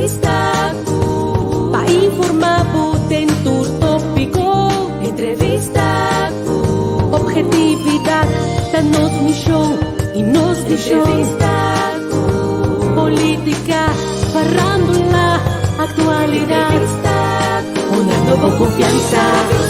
Entrevistaku. Pa informabu tentur tópico. Entrevistaku. Objetividad, danos mi show y nos di show. Entrevistaku. Política, farándula, actualidad. Entrevistaku. Una nueva confianza. Entrevistaku.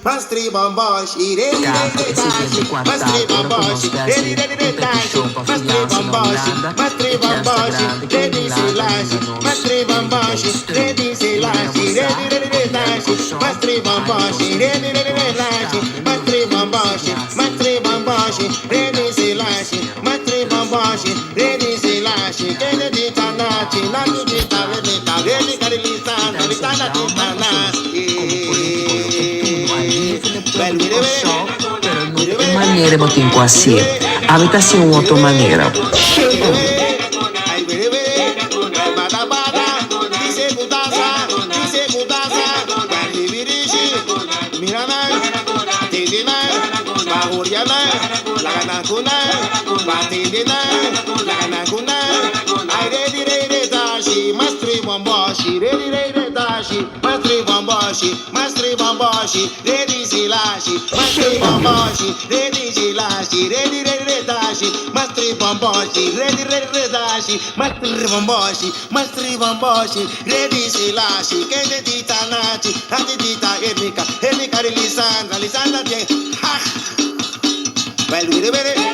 Mastri Bambashi, Mastri Bambashi, Mastri Bambashi, Mastri Bambashi, Lady Silashi, Mastri Bambashi, Lady Silashi, Mastri Bambashi, Mastri Bambashi, Mastri Bambashi, Lady Silashi, Mastri Bambashi, Lady Silashi, Kennedy Tanachi, Nadu Dita, Reni Carilisa, Nalitana In maniera molto in quasi abitasse un altro maniera Mastri Bambashi, Lady Silashi, Mastri Bambashi, Lady Silashi, Lady Dashi, Mastri Bambashi, Lady Dashi, Mastri Bambashi, Mastri Bambashi, Lady Silashi, Kennedy Tanachi, Antidita Erika, Erika Lisandra, Lisandra, ha! Well, we did it.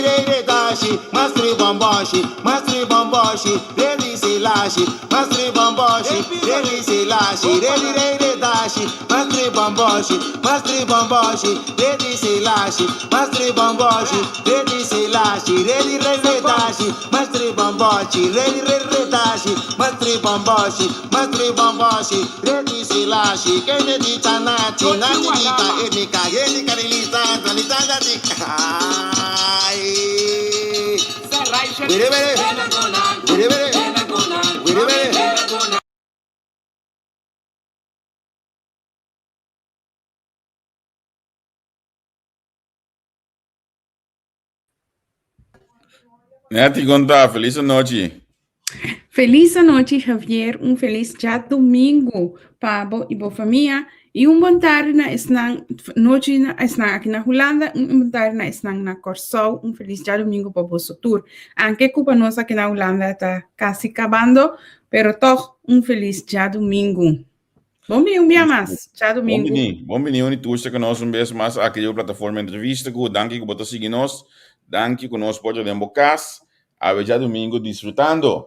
Mastri Bambashi, Mastri Bambashi, Mastri Bambashi, Lady Selassie, Mastri Bamboshi, Redi Selassie, Redi Redi Dashi, Mastri Bamboshi, Redi Selassie, Mastri Bamboshi, Redi Selassie, Redi Redi Dashi, Mastri Bamboshi, Redi Redi Dashi, Mastri Bamboshi, Redi Selassie, Kennedy Tanati, Natika, Enika, Enika Lisa, Tanita, Nati Gonta, feliz noite. Feliz noite, Javier. Feliz já domingo para e boa família. E bom tarde na noite aqui na Holanda. Bom tarde na Corsol. Feliz já domingo para o tour. Anche culpa nossa aqui na Holanda está quase acabando, pero toch feliz já domingo. Bom dia mais, já domingo. Bom menino, e tu está conosco vez mais aqui na plataforma entrevista. Danke que você seguir nós. Danke que nós pode democas. A já domingo disfrutando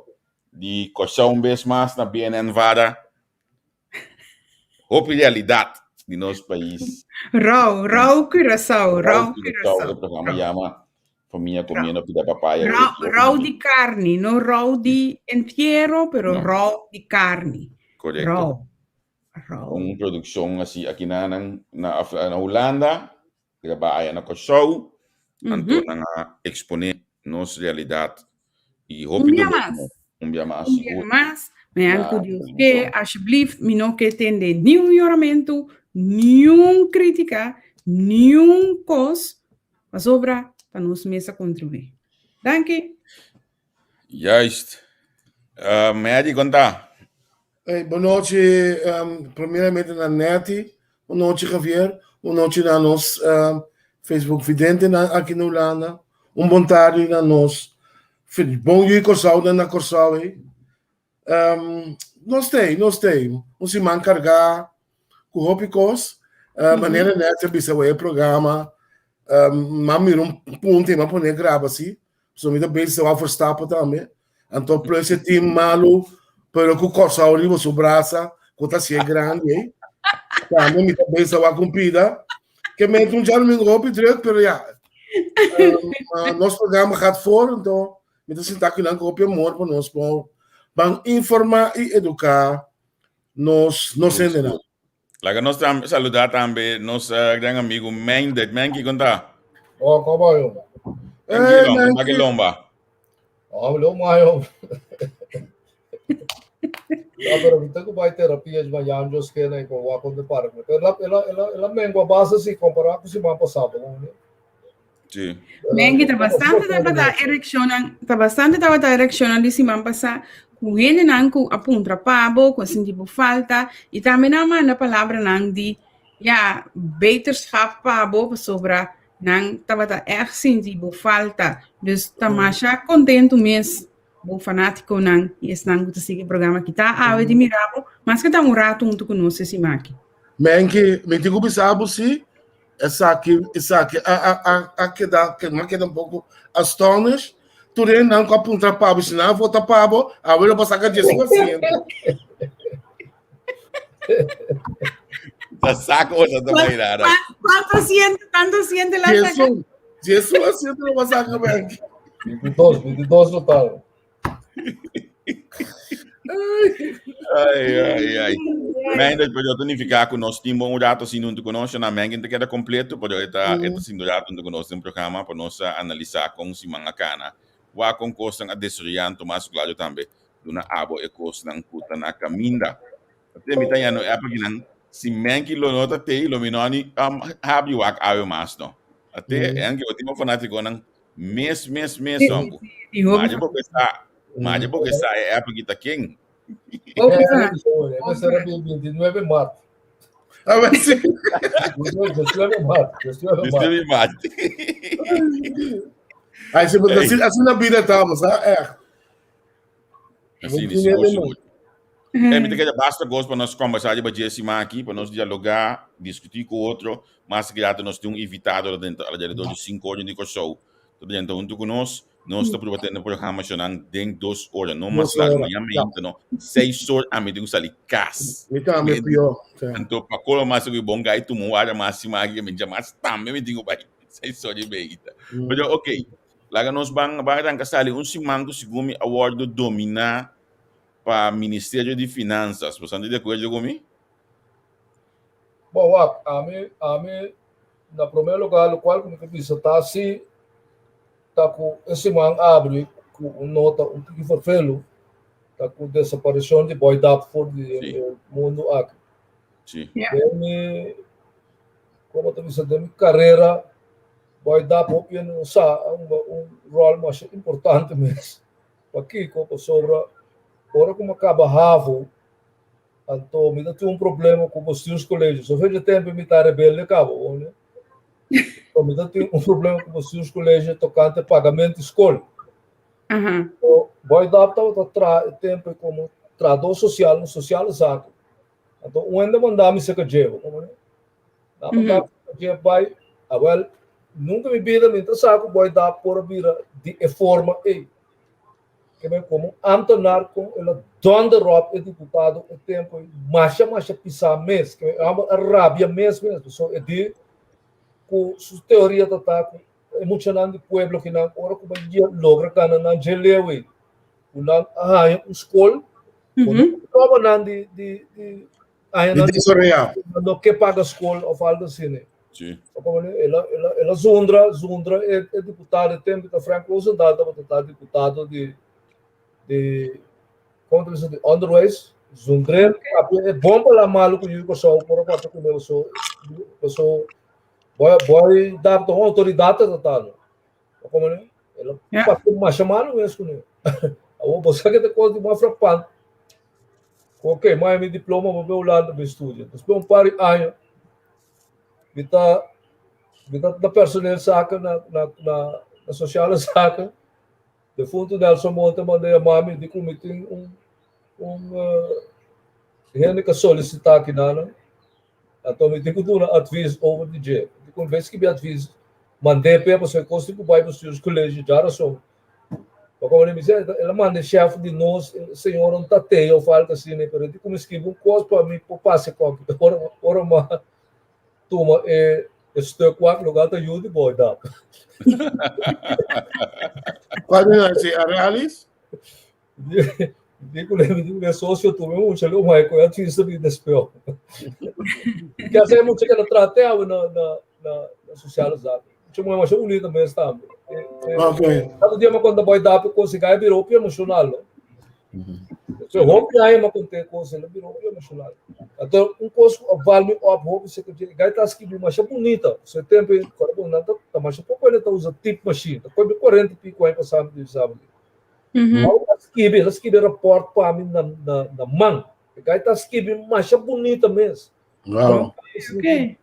de coxão vez mais na BNN Vara. Hope realidade de nosso país. Rau Curaçao. O programa chama Família Comendo Pida Papaya. Rau de carne, não rau de inteiro, pero rau de carne. Correto. Rau. Produção assim aqui na Holanda, trabalha na coxão, então na exponer nossa realidade e hope dia mais. Mijn curiosidade, alsjeblieft, não que entender nenhum melhoramento, nenhum crítica, nenhum cos, mas sobra para nós mesmos contribuir. Danke. Juist. Mary, conta. Boa noite, primeiramente na NET, boa noite, Javier, boa noite na nosso Facebook Vidente aqui na Holanda, bom tarde na nós, bom dia Corsal, na Corsal, nós se mancargar com hopicos, maneira neta, bisa o programa, mamir ponto, mas pôr grava assim, só me dá bem se vai Verstappen também, então para esse time malo, pero com Corsal ali você braça, quando se é grande, também me dá bem se vai cumprir, que me já não me roupa direito, pero já, nosso programa gaat voor, então me dá sentar aqui na roupa amor para nós, para informar e educar nos endenados. Laga nós saludar também nosso grande amigo Mendes, que conta. Oh, como é eu? Lomba. Oh, Lomba eu. Agora vi que vai terapia de manhã, eu sei que não vou poder parar. Ela mengua base se comparar com se vai passar, né? Sim. Mengi está bastante da erection de semana passada. Com ele não com apunta pabo, com assim tipo falta e também não manda palavra não de beterschap pabo sobre não estava erg sim tipo falta, dus tamasha contento mesmo o fanático não e esse não que sigue o programa que tá de mirabo, mas que tá rato junto conosco esse maqui. Mengi, me digo bisabo se essa aqui a que dá um pouco astonished. Turei não com apuntar pabo, senão vou tapar pabo, a ver eu passar com a Jéssica assim. Tá saco essa também, nada. Tanto siente lá. Jesus assim não vai sacar bem. 22 total. Ai. Mas depois eu tenho que ficar com o nosso time, um rato assim, não te conosco, na manhã que queda completo, porque eu estou assim, rato não te conosco um programa para nós analisar com se mangacana. Wa com costa a desrian Tomás Claudio também, duna abo e costa na puta na caminda. Até me tá no época que se menki lo nota te iluminani habi wak awe mas no. Até que o time fanático não mes sombo. Mas porque está é época que tá quem? Vai ser 29 de março. Ah, mas sim. 19 de março. Aí você assim na vida estamos, Assim, me diga, basta gosto para nós conversar de baixíssima aqui, para nós dialogar, discutir com o outro, mas que nós temos invitado dentro de 5 horas de show. Tudo dentro junto conosco, nós estamos batendo programa chamando tem 2 horas, não 2 mais lá, horas. amanhã não, 6 horas a mim tem que sair cas. Me também pior. Então, para cola mais que bom gai tu mo área máxima aqui me chama também me digo vai 6 horas de beita. Mas ok, lá nós vamos arrancar sali simango segundo award do domina para Ministério de Finanças. Você não de acordo comigo? Bom, a mim, na primeiro lugar, o qual como que disse, tá assim, tá com esse man abre com nota um que foi feito, tá com desaparição de Boy Dapford do mundo aqui. Sim. Demi, como tu disse, demi carreira, Boy Dapford não sa rol mais importante mesmo. Aqui como sobra, ora como acaba ravo. Então, me dá problema com os colégios. Eu vejo tempo me tá rebelde, cabo, né? Então, me dá problema com os colégios tocante pagamento de escola. Então, vai dar tempo como trabalho social, no social exato. Então, onde mandar-me ser que jevo, como né? Dá mandar que vai, agora nunca me vira me saco, vai dar por vira de forma e que é como Antonar com ela donde rob é deputado o tempo marcha pisar mês que é a rabia mês mesmo só é de com sua teoria da ataque emocionante do pueblo que não ora como dia logra cana na gelewe uma a escola quando toma não de aí não que paga escola ou falta assim né sim ela Zundra é deputado tempo da Frank Rosendahl da deputado de como diz de Underways, Zundre, é bom para lá maluco que eu sou por parte que eu sou boy dar uma autoridade total, como né? Ela passa mais chamado mesmo né? Eu vou saber que coisa de mais frapante. Ok, mais meu diploma vou ver o lado do estúdio. Depois par de anos, bita da personal saca na social saca. De fundo Nelson Monte mandei a mami de comitir que solicitar aqui na então me digo do advice over the jet de conversa que me advice mandei para você conseguir que vai para os colégios já era só como ele me disse ela manda chefe de nós senhor não tá te eu falo assim né pero de como escrever coisa para mim para passe com ora uma turma estou quatro lugar tá ajuda boy dá Qual é a realis? Digo, é sócio, tu mesmo, o Michael, eu tinha sabido desse pior. Porque assim, muito que ela trata na socializada. Tinha uma coisa bonita mesmo, tá? Ok. Cada dia, quando vai dar para conseguir, virou emocional. Se eu rompo aí, mas quando tem coisa, ele virou emocional. Então, coisa vale o apoio, você que vai estar escrito uma coisa bonita. Você tem que tá mais pouco ele tá usa tipo machine, coisa de 40 pico aí passando de sábado. Ela escreve rapport para mim na mão. Vai estar escrevendo uma coisa bonita mesmo. Wow. Ok.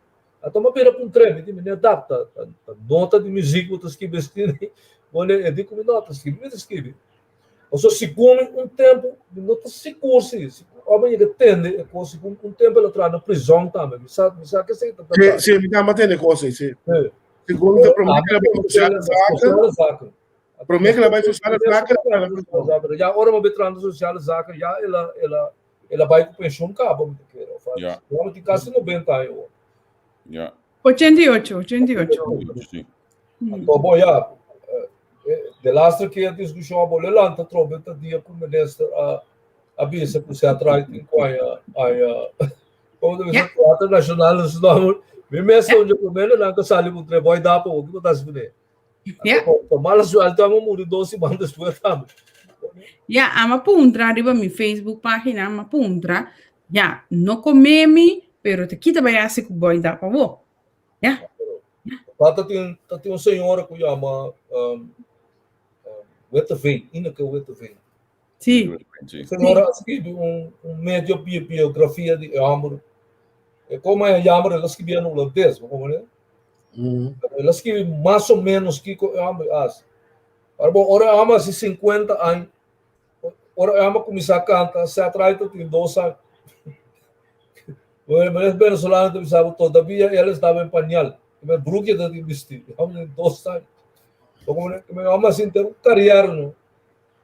Então, uma pera para trem, me adapta. Nota de música, eu escrevo assim, eu digo que nota, escreve. Eu sou segundo tempo, não estou seguro se homem que tende, segundo tempo ela traz na prisão também, me sabe que sei tá. Sim, me dá matendo coisa, sim. Segundo te promete que ela vai social saca. Promete que ela vai social saca. Já hora uma veterana social saca, já ela vai com pensão cabo, me quer. Já. Ela de quase 90 anos. Já. 88. Sim. Então, bom, já. De last que a discussão a bola lá tá trobenta dia com ministro a bisa que se atrai em qual como deve ser quatro nacional nos nomes me mesmo onde primeiro lá que sali o trabalho dá para o que tá se vê malas o alto amo muri 12 bandas depois tá Ya, ama puntra arriba mi Facebook página, ama puntra. Ya, no comemi, pero te quita vai assim com boy da pavo. Ya. tem senhora que chama Wetterveen, que Wetterveen. Sim. Senhora escreve médio biografia de Amor. Como é Amor, ela escrevia no holandês, como é? Ela escreve mais ou menos que Amor as. Bom, ora Amor se 50 anos. Ora Amor começar a cantar, se atrai tem 2 anos. Mas venezuelano sabe todavia ela estava em pañal. Mas Brooklyn de vestir. Ela 2 anos. Como mas inteiro carreira no.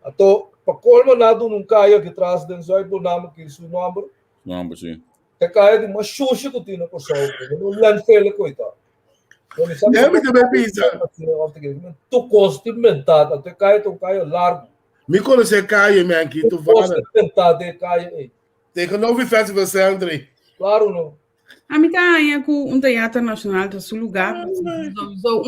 Ato pa colma nado num caia que traz dentro só do nome que isso número. Não, sim. Que caia de uma xuxa que tinha por saúde. Não landfill coitado. É, me também pensa. Tu custo inventado, até caia largo. Me conhece caia, man, que tu Custo vai. inventado é caia. Tem que não vir festival Sandri. Claro não. A mim tá com teatro nacional do seu lugar,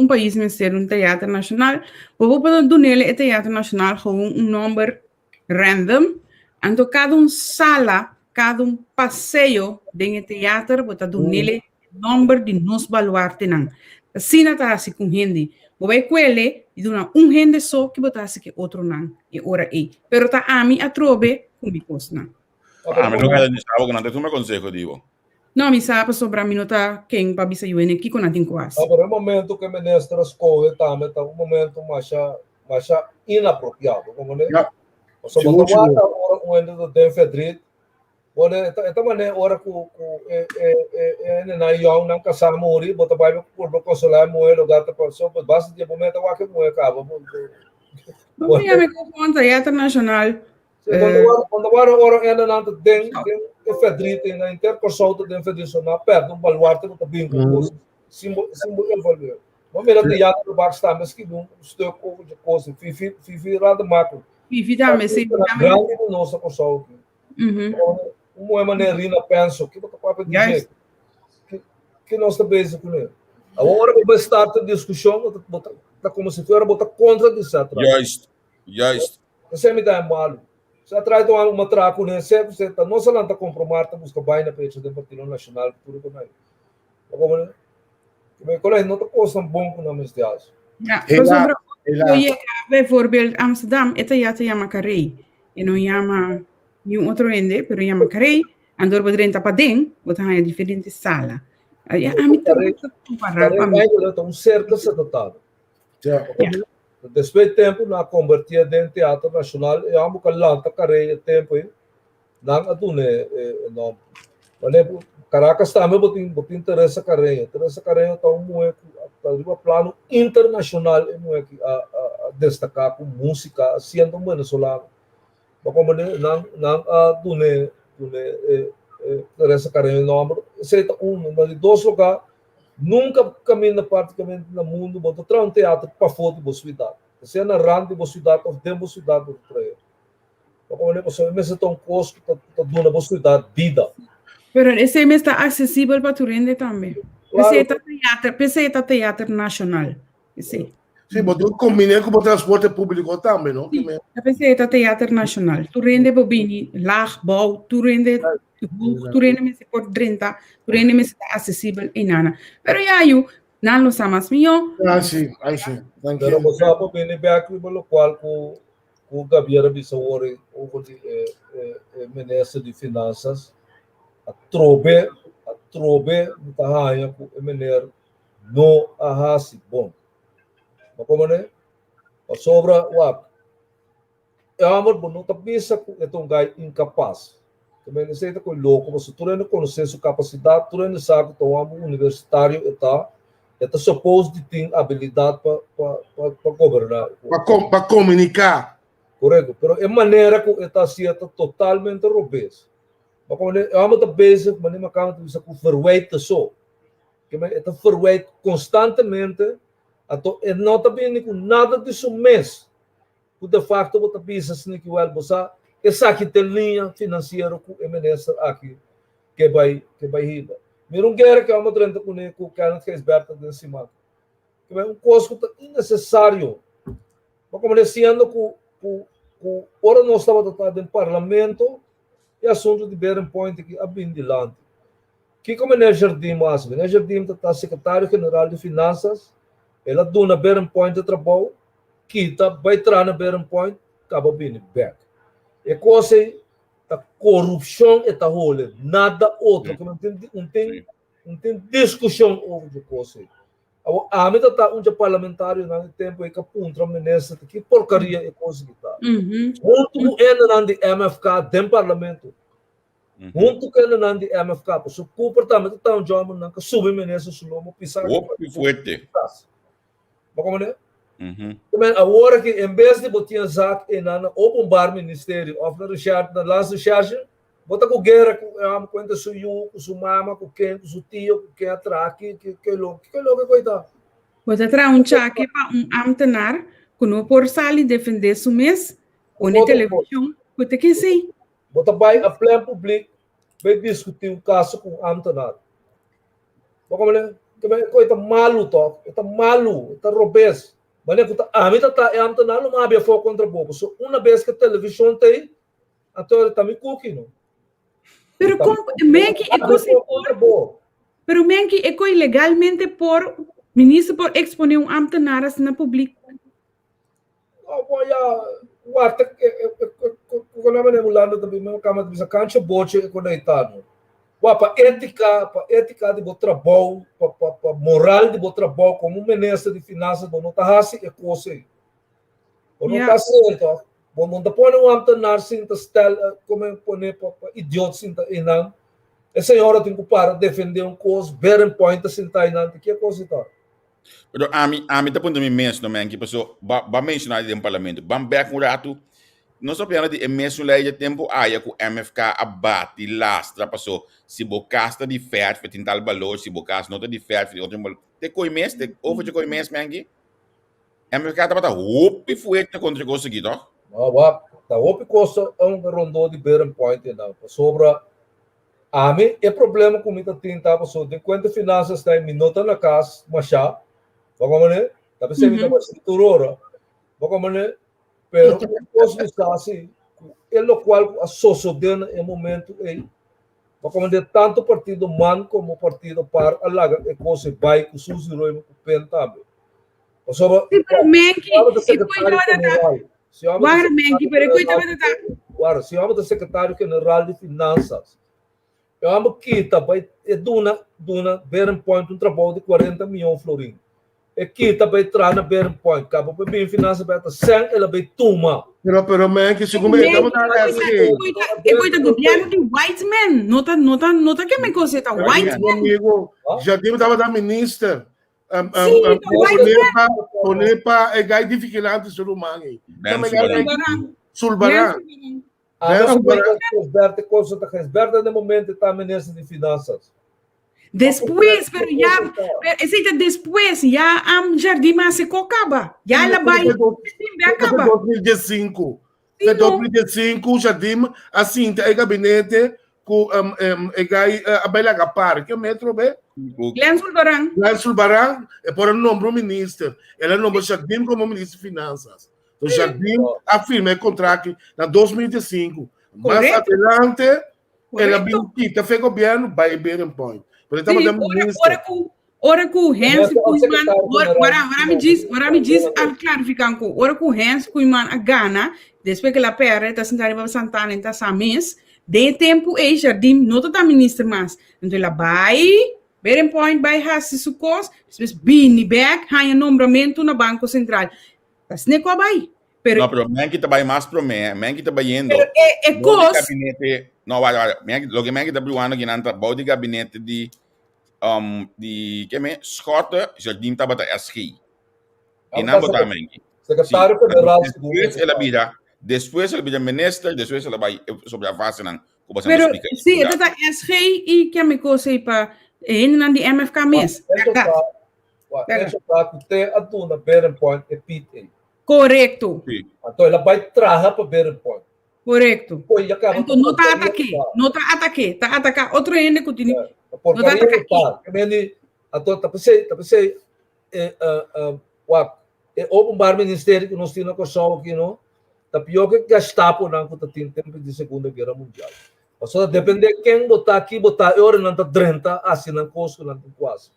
país me ser teatro nacional, vou para do nele é teatro nacional com número random, então cada sala, cada passeio de teatro, bota do nele número de nos baluarte não. Assim não tá assim com gente. Vou ver com ele e dona gente só que botar assim que outro não e ora aí. Pero tá a mim a trobe com me costa. Mas não quero dizer algo que não tem um consejo, digo. Não, me sabe sobre a minuta quem para bisa yuene aqui com natin kuas. Agora, o momento que a ministra escolhe, tá um momento mais inapropriado. Como né? Só botar o ano do Fedrit, olha, esta maneira, hora que na iong não casar morrer, botar vai por consolar morrer, lugar para pessoa, basta de momento o que morrer acaba. Vamos ver com o teatro nacional. Quando hora ainda não tem Fedrit na intercorção do Federacional, perto baluarte do bem com símbolo evoluir. Vamos ver que já no baixo está, mas que não estou com de coisa, fifi lá do macro. Fifi também, sim. Grande do nosso corção. Uma maneira penso que você pode dizer que nós estamos com ele. Agora vamos start a discussão, tá como se fosse botar contra de certo. Juist. Você me dá mal. Se atrás de uma traco, né? Você tá não só não tá comprometido, busca bem na peça do Partido Nacional, tudo como é. Como né? Como colégio não tá postando bom com nomes de aço. Bijvoorbeeld Amsterdam, esta já se llama Carrey. E não chama nenhum outro ende, pero chama Carrey. Andor bedrenta para dentro, botar em diferentes salas. A mim também tá um cerco setentado. Depois de tempo, na convertia em teatro nacional, e amo que lá tá Carrey tempo aí. Não adune não. Olha, Caracas também botin interesse Carrey. Interesse Carrey tá um plano internacional a destacar com música, sendo venezolano. Como não adune interesse Carrey nome. Esse é de dois lugares. Nunca caminha praticamente no mundo, botou um teatro para fora de boa cidade. Se é na rand de boa cidade, ou dentro de boa cidade, do trabalho. Como é possível, mas é tão custo para dar uma boa cidade, vida. Pero esse mesmo está acessível para tu rende também. Esse é teatro nacional. Sim, mas eu combinei com o transporte público também, não? Esse é teatro nacional. Tu rende bobini, lagbouw, tu rende me por 30, tu rende me está acessível em nada. Pero já eu não lo samas minha. Sim. Pero você sabe bem bem aqui pelo qual o Gabriel Bissawori, o ministro de Finanças, a trobe da rainha com o ministro não arrasa bom. Mas como né? A sobra o é amor não tá pensa que é um gai incapaz. Também não sei que louco, mas tu não conhece sua capacidade, tu não sabe que o amo universitário está suposto de ter habilidade para governar. Para comunicar. Correto, mas é maneira que está sendo totalmente robês. Mas como é amo da base, mas nem acaba de com verweite só. Que está verweite constantemente, então não está bem com nada disso mesmo. De facto, você pensa assim que você essa aqui tem linha financeira com o ministro aqui que vai ir. Mas não quero que a uma trenta com o cara que é esperto de cima. Que é um custo innecessário. Mas como dizendo que ora nós estava tratando em parlamento e assunto de Bearing Point que a bem de lá. Que como é Jardim mas é Jardim está secretário geral de finanças, ela dona Bearing Point de trabalho, que vai entrar na Bearing Point, acaba bem back. É coisa da corrupção e da role, nada outro, que não tem discussão over coisa. A mim tá um parlamentário no tempo que aponta ministro que porcaria é coisa que tá. Junto com ele na MFK do parlamento. Junto com ele na MFK, o comportamento tá um jogo não que sube ministro sulomo pisar. Fuerte. Como é? Também agora que em vez de botar zaak em na openbaar ministério of na recherche, na last recherche, bota com guerra com conta suyo, com sua mama, com quem, com seu tio, com quem atrás, que louco coitado. Você traz cheque para ambtenaar, que não por sair defender seu mês, ou na televisão, você quer sei. Bota vai a pleno público, vai discutir caso com ambtenaar. Como é que coisa malu to, está malu, está robês. Mas a mim tá ambtenaar não havia foco contra bobo. So uma vez que a televisão tem, então está me cooking. Pero como Menki é coisa por, pero Menki é coisa legalmente por ministro por exponer ambtenaar assim na público. Guarda, quando eu me lembro também, meu cama de cancha boche conectado. Para ética de bom trabalho, para moral de bom trabalho, como ministro de finanças, não está assim é coisa. Não está certo. Não está pondo ambtenaar assim, está como poner idiota assim, não. A senhora tem que para defender coisa, ver point assim, não. Que coisa está? Pero a mim tá pondo me mencionar também que pessoa ba mencionar no parlamento, bam back um rato, não só pena de mencionar de tempo aí com MFK abate lastra passou se bocasta de ferro para tentar valor se bocasta nota de ferro de outro valor te coimes te over de coimes mangi MFK tá bata hope foi que contra conseguir tá tá hope costa rondou de bearing point não sobra a mim é problema com muita tinta passou de quanto finanças tem minuto na casa machá bagaimana tapi saya minta estrutura bagaimana pero os assim ele qual a sociedade em momento é bagaimana tanto partido man como partido par alaga é coisa vai com seus heróis com penta sobre se vamos do secretário geral de finanças eu amo kita vai é duna bearing point trabalho de 40 milhões florins aqui também traz na bearing point cabo para bem finanças beta sem ela vai tuma pero man que segundo eu tá é coisa do governo de white man nota que me coisa tá white man amigo já deu tava da ministra poner para é gai dificuldade ser humano Sulbaran Berta coisa da Berta no momento está ministro de finanças. Después, pero ya, después, ya Jardim se acaba. Ya ela vai acaba. 2015. De 2015, Jardim, assim, é gabinete com a Bela Gapar, que é o metro, bem? Glenn Sulbaran, é por um nome ministro. Ela nomeou Jardim como ministro de finanças. O Jardim afirma o contrato em 2015. Mais adelante, ela visita o governo, vai ver um ponto. Ora com o Hans Kuiman, ora me diz, a clarificar com ora com o Hans Kuiman a Gana, depois que ela perde, está sentada para Santana, está samês, de tempo é Jardim, não está ministro mais. Então ela vai, ver um ponto, vai fazer sua coisa, depois bini back, há nombramento no Banco Central. Mas nem qual vai. Não, pero Menki também mais pro Menki também indo. É coisa. Gabinete, não, olha, lo que Menki está bruando aqui nanta, bode gabinete de que me Scott Jardim estava da SRI. E não botar Menki. Secretário Federal. Depois ela vira ministro, depois ela vai sobre a fase não. Pero sim, é da SRI e que me coisa aí para ainda de MFK mesmo. Essa tá tem a tuna bearing point é PTA. Correto. Então ela vai trazer para bearing point. Correto. Então não está ataque, está atacar outro ainda continua. Porque aí tá, também então tá pensei é o bar ministério que nós temos com aqui não, tá pior que Gestapo não que tá tendo tempo de Segunda Guerra Mundial. Só depende quem botar aqui, botar euro não tá 30, assim não custa não quase.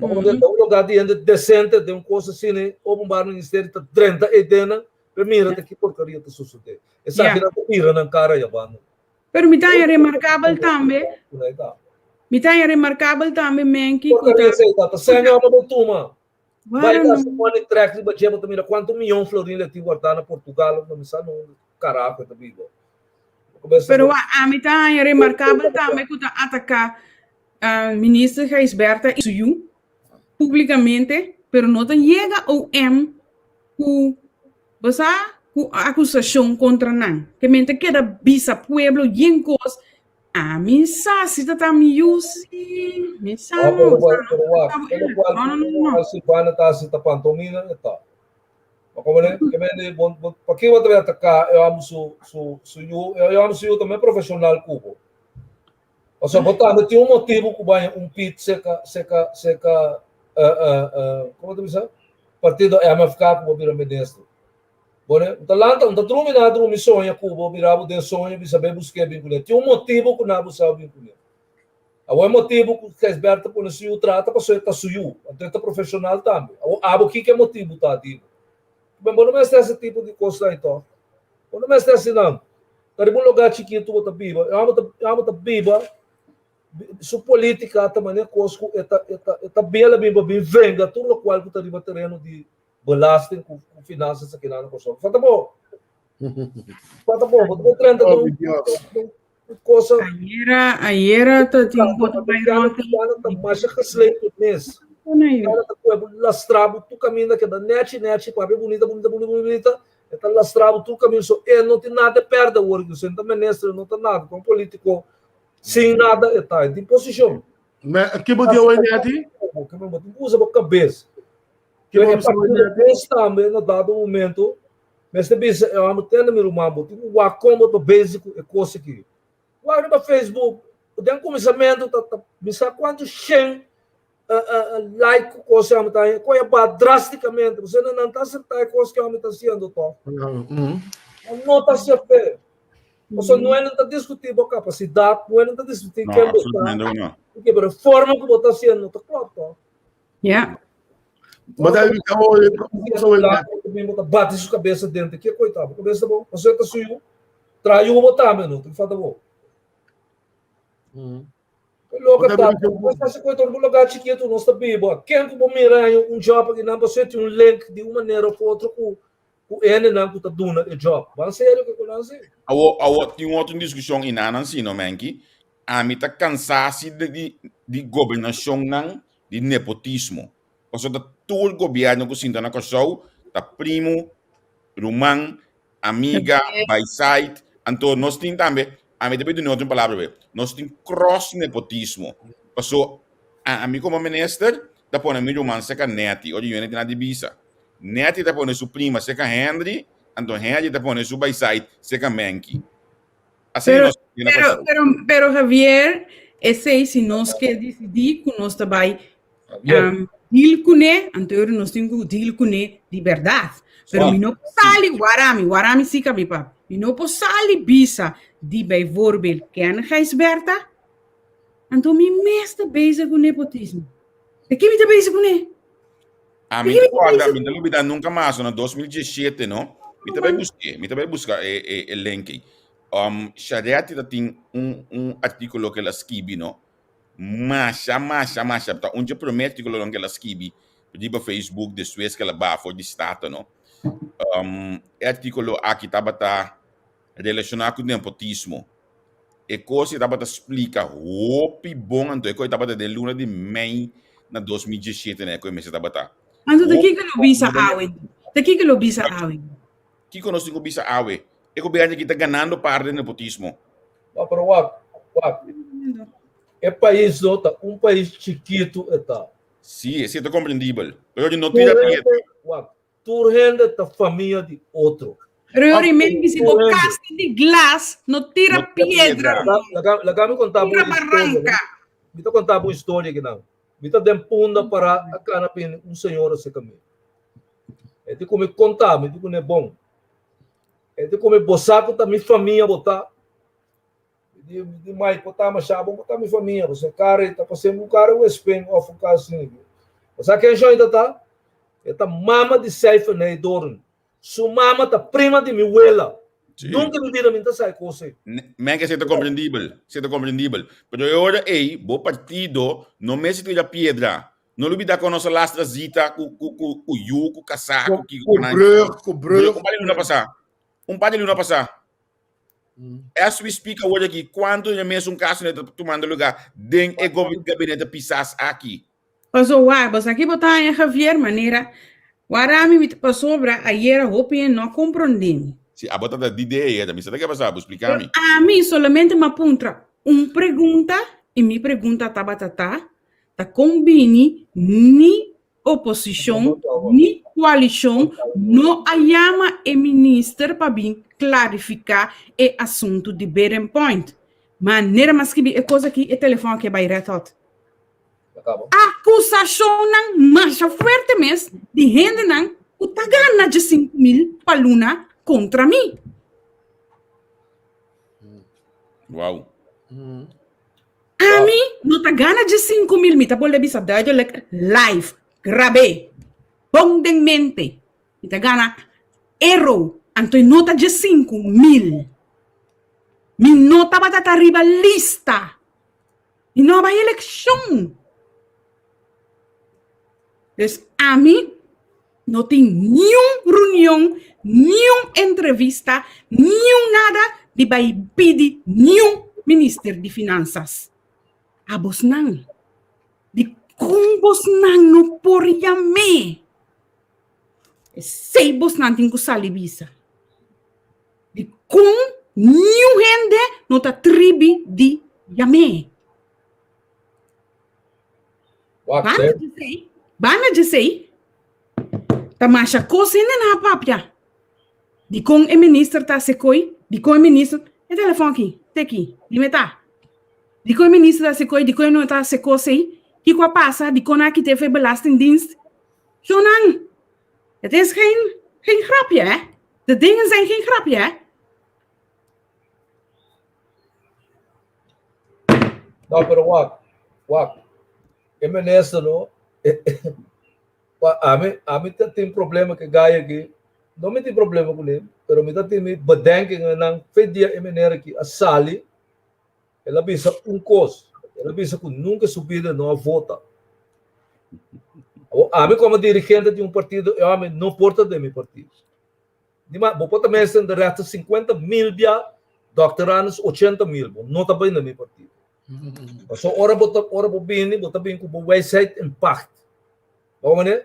Como de um lugar de decente, de coisa assim, o bar ministério tá 30 e dena, mira que porcaria tá sucedendo. Essa vida mira na cara já vamos. Pero me tá remarcável também. Me tá remarcável também, Menki. Porcaria tá sem a tuma. Vai dar semana de track, mas já também quanto milhão florinha tem guardado na Portugal, não me sabe no caraca da vida. Pero a me tá remarcável também que tá atacar ministra Gijsberta e publicamente, pero não chega ao ku basa ku acusação contra nan. Que mente queda bisa pueblo yencos. Ah, minsa si tata miusi. Minsa Pero no. pelo qual No. a Silvana está se tapantomina eta. Como né, que me bom para que outra atacar eu amo eu amo su também profissional cubo. Ou seja, botar tinha um motivo que vai pit seca como tu diz? Partido MFK cubo vira ministro. Bone, talanta, terminado uma missão em Cuba, virava de sonho, bisa saber buscar vinculado. Tinha motivo que não buscava vinculado. O motivo que as berta por se o trata para ser suyo, atleta profissional também. O que é motivo tá ativo. Bem, não mais esse tipo de coisa então. Não mais esse não. Caribu lugar chiquito bota biba, eu amo biba. Su política também cosco eta bela biba bem venga tudo o qual que riba terreno de belasting com finanças aqui na Kosovo. Fata bom, vou treinar coisa. Ayer tá tinha boto bairro. Mas é que sleep nesse. Lastrabo tu caminho que da net para bonita. Então lastrabo tu caminho só não tem nada perda o orgulho, senta ministro não tem nada com político sem nada está em posição. Mas que bodia o NAT? Que me botou usa a cabeça. Que é também no dado momento, mas também eu amo tendo meu mambo, tipo o acombo do básico é coisa aqui. Lá no Facebook, tem começamento tá missa quanto shen like coisa amo tá, coisa drasticamente, você não tá acertar coisa que amo tá sendo tó. Não tá se fé. Você não é não tá discutindo a capacidade, não é não tá discutindo quem botar. Porque a forma que botar sendo tá claro. Yeah. Mas aí bate sua cabeça dentro, que coitado, cabeça bom, você tá sujo, traiu o botar, mano, tem que fazer bom. Louca, tá, mas se coitado no lugar chiquito, não está bem, bom. Quem que bom mirar job que não você tem link de uma maneira ou outra com o N não que tá dando o job. Mas sério que eu não sei. Tem outra discussão em Nancy, não é que a mim tá cansado de governação não, de nepotismo. Ou seja, todo o governo que se na Kosovo, tá primo, irmão, amiga, by side, então nós temos também, a mim também não outra palavra, nós temos cross nepotismo. Então, a mim como ministro, tá pondo meu irmão seca Neti, hoje eu não tenho nada de visa. Neti tá pondo sua prima seca Henry, então Henry tá pondo sua by side seca Menki. Assim Pero Javier, esse se nós que decidir que nós também deal com ele, então nós temos que deal com ele de verdade. Pero mi não sale guarami sim que mi pap. Mi não sale bisa de bijvoorbeeld kennisberta. Então mi meeste bezig com nepotismo. De que me tá bezig com ele? A mim recorda, me lembro nunca mais, no 2017, não? Me também buscar o link. Shariat tem artículo que ela escreve, não? Mas, tá onde promete que ela escreve, para Facebook, de Suez que ela vai for de estado, não? Artículo aqui tá relacionado com o nepotismo. E coisa tá explica hopi bom, então coisa tá de luna de mei na 2017, né? Coisa me tá bata. Então daqui que lo bisa awe. Daqui que lo bisa awe. Que conosco o bisa awe. E o governo que está ganhando parte do nepotismo. Pero é país um país chiquito eta. Sim, isso é compreendível. Eu não tira piedra. Tu rende da família de outro. Rori mesmo se você casta de glass, não tira pedra. Lá me contava uma barranca. Me contava uma história que não. Me tá dempunda para a canapé senhor esse caminho. É de como contar, me digo não é bom. É de como bosaco tá minha família botar. De mais botar mas já botar minha família, você cara tá passando cara o espelho of o caso assim. Você quem já ainda tá? É tá mama de Seifa nem dorme. Sua mama tá prima de minha abuela. Nunca me viram minta sai coisa. Men que se tá compreendível, Pero agora bo partido não me se tira pedra. Não lhe dá com nossa lastra zita, com yuco, casaco, com brug. Um par de luna passar. As we speak agora aqui, quanto é mesmo caso né tomando lugar dentro do gabinete pisas aqui. Mas o mas aqui botar em Javier maneira Warami mit pasobra ayer hopi no comprendem. Sim, a bota da ideia, também. Você tem que passar, explicar-me. A mim solamente me apunta pergunta e me pergunta tabatata, tá combine ni oposição, ni coalição, no ayama e minister para bem clarificar o assunto de Beren Point. Maneira mas que é coisa que é telefone que vai retot. Acaba. Acusação não mais forte mesmo de gente não o tagana de 5.000 paluna contra mim. Uau. A mim, não tá gana de 5.000, me tá bom lebi sabdade live, grabei, bom de mente, me tá gana erro, anto nota de 5.000, me nota batata ribalista, e não vai eleição. Então, a mim, não tem nenhuma reunião, nenhuma entrevista, nenhum nada de vai pedir nenhum ministro de Finanças. A bos nang. De kung bos nang no por yame. Sei bos nang ting kusalibisa. De kung nenhum gente no ta tribi de yame. Bana de sei. Tamasha kose na papia. De kung e ministro ta sekoi, de kung e ministro, e telefone aqui, tem aqui, de metá. De kung e ministro ta sekoi, de kung não ta sekoi sei, que qua passa, de kung aqui teve belastingdienst. Jonang, het is geen grapje, hè? De dingen zijn geen grapje, hè? Não, pero wak. E ministro, no? A mim tem problema que ganha aqui. Não me tem problema com ele, mas me tem bedenking ng fedia e maneira que a sali ela bisa custo, ela bisa que nunca subida não vota. A mim como dirigente de partido, eu não porta de meu partido. Vou porta mesmo de resto 50.000 via doctorandos 80.000, não está bem no meu partido. So ora bem com o website impact. Vamos né?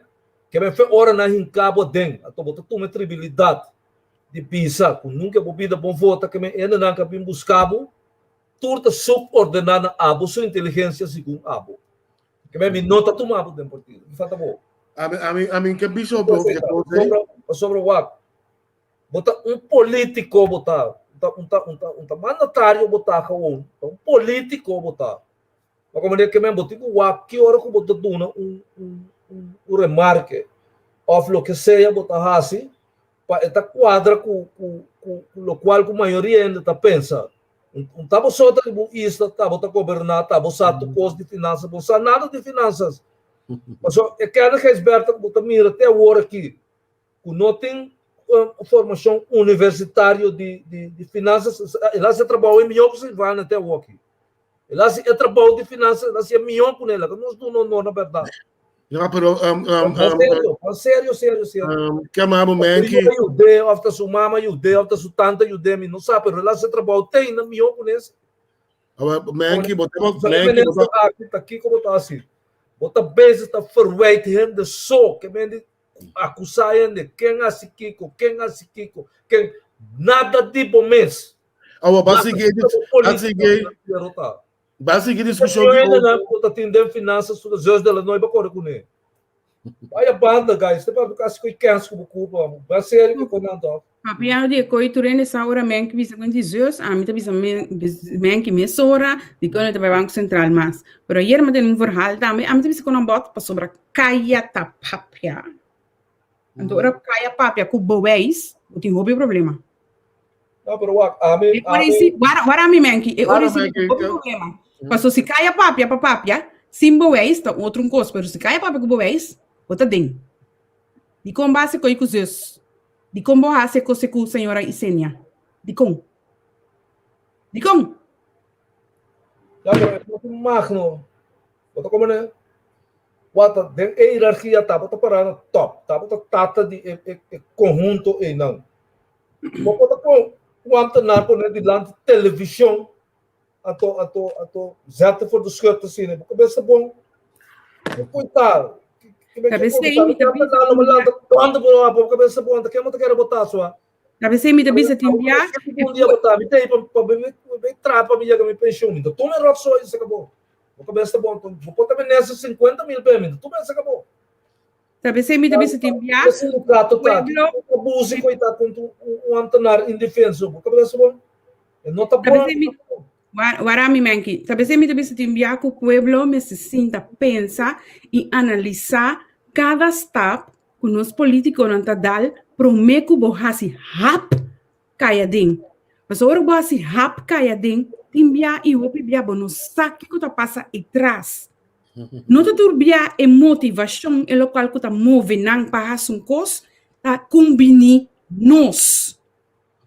Que me foi hora na hincabo den, ato botar uma tribilidade de pisa, com nunca bobida bom vota que me ainda não capim buscabo, turta subordenada abo sua inteligência segundo abo. Que me nota tomado den partido. Fata bom. A mim que bicho sobre o WAP. Botar político botar, um mandatário botar com um político botar. Mas como é que me botar o WAP que hora que botar duna o remarque of lo que seja botar assim para esta quadra com o qual a maioria ainda está pensando tabo só tá isso tabo tá governar tabo sato custo de finanças não nada de finanças mas é que a resberta botar mira até agora aqui que não tem formação universitária de finanças ela se trabalha em melhor que vai até agora aqui ela se trabalha de finanças ela se é melhor com ela nós não na verdade. Ja, pero sério. Que amamos man que eu dei after sua mama, eu dei after sua tanta, eu dei, não sabe, pero lá se trabalha tem na minha conhece. man que botamos aqui como tá assim. Bota vezes tá verwijten de só que me acusar de quem asiquico, quem nada de bom mês. Basicamente discussão que eu tô tendo finanças sobre os jogos dela noiva corre com ele. Vai a banda guys, você pode ficar com canso com o corpo, vai ser que comando. Papi ao de coi turene essa hora men que bisa com Jesus, a mim tá bisa men que me sora, de quando tá Banco Central mas. Pero ayer me tem verhaal também, a mim tá bisa com bot para sobre caia ta papia. Então ora caia papia com boés, o tem hobby problema. Não, pero a mim agora me men que ora esse problema. Passou se caia papia, simbo é isto, outro coisa, mas se caia papia com boés, outra ding. De com base com Jesus. De como hace com a senhora Isenia? De como? Já que magno. Bota como né? Bota de hierarquia tá bota para top, tá bota tata de conjunto e não. Bota com quanto na por de lado televisão ato zeta for do escuta assim, né? Porque pensa bom. Coitado. Talvez sei, me também quando por cabeça ponta, que eu quero botar só. talvez sei me também se timbia. Um dia botar, me tem para me trapa me me pensão, então tu me roçou isso acabou. Por cabeça ponta, vou também nessa 50 mil pêmento, tu me acabou. Talvez sei me também se timbia. Esse gato tá, abuso coitado com um antenar indefenso, por cabeça ponta. Não tá bom. Warami Menki, talvez me também se timbia que o pueblo me se sinta pensa e analisar cada step que os políticos não tá dal prometo bohasi hap kayading. Mas ora bohasi hap kayading timbia e o pibia bono saque que tá passa atrás. Não tá turbia e motivação e local que tá move nang para um cos tá combini nos.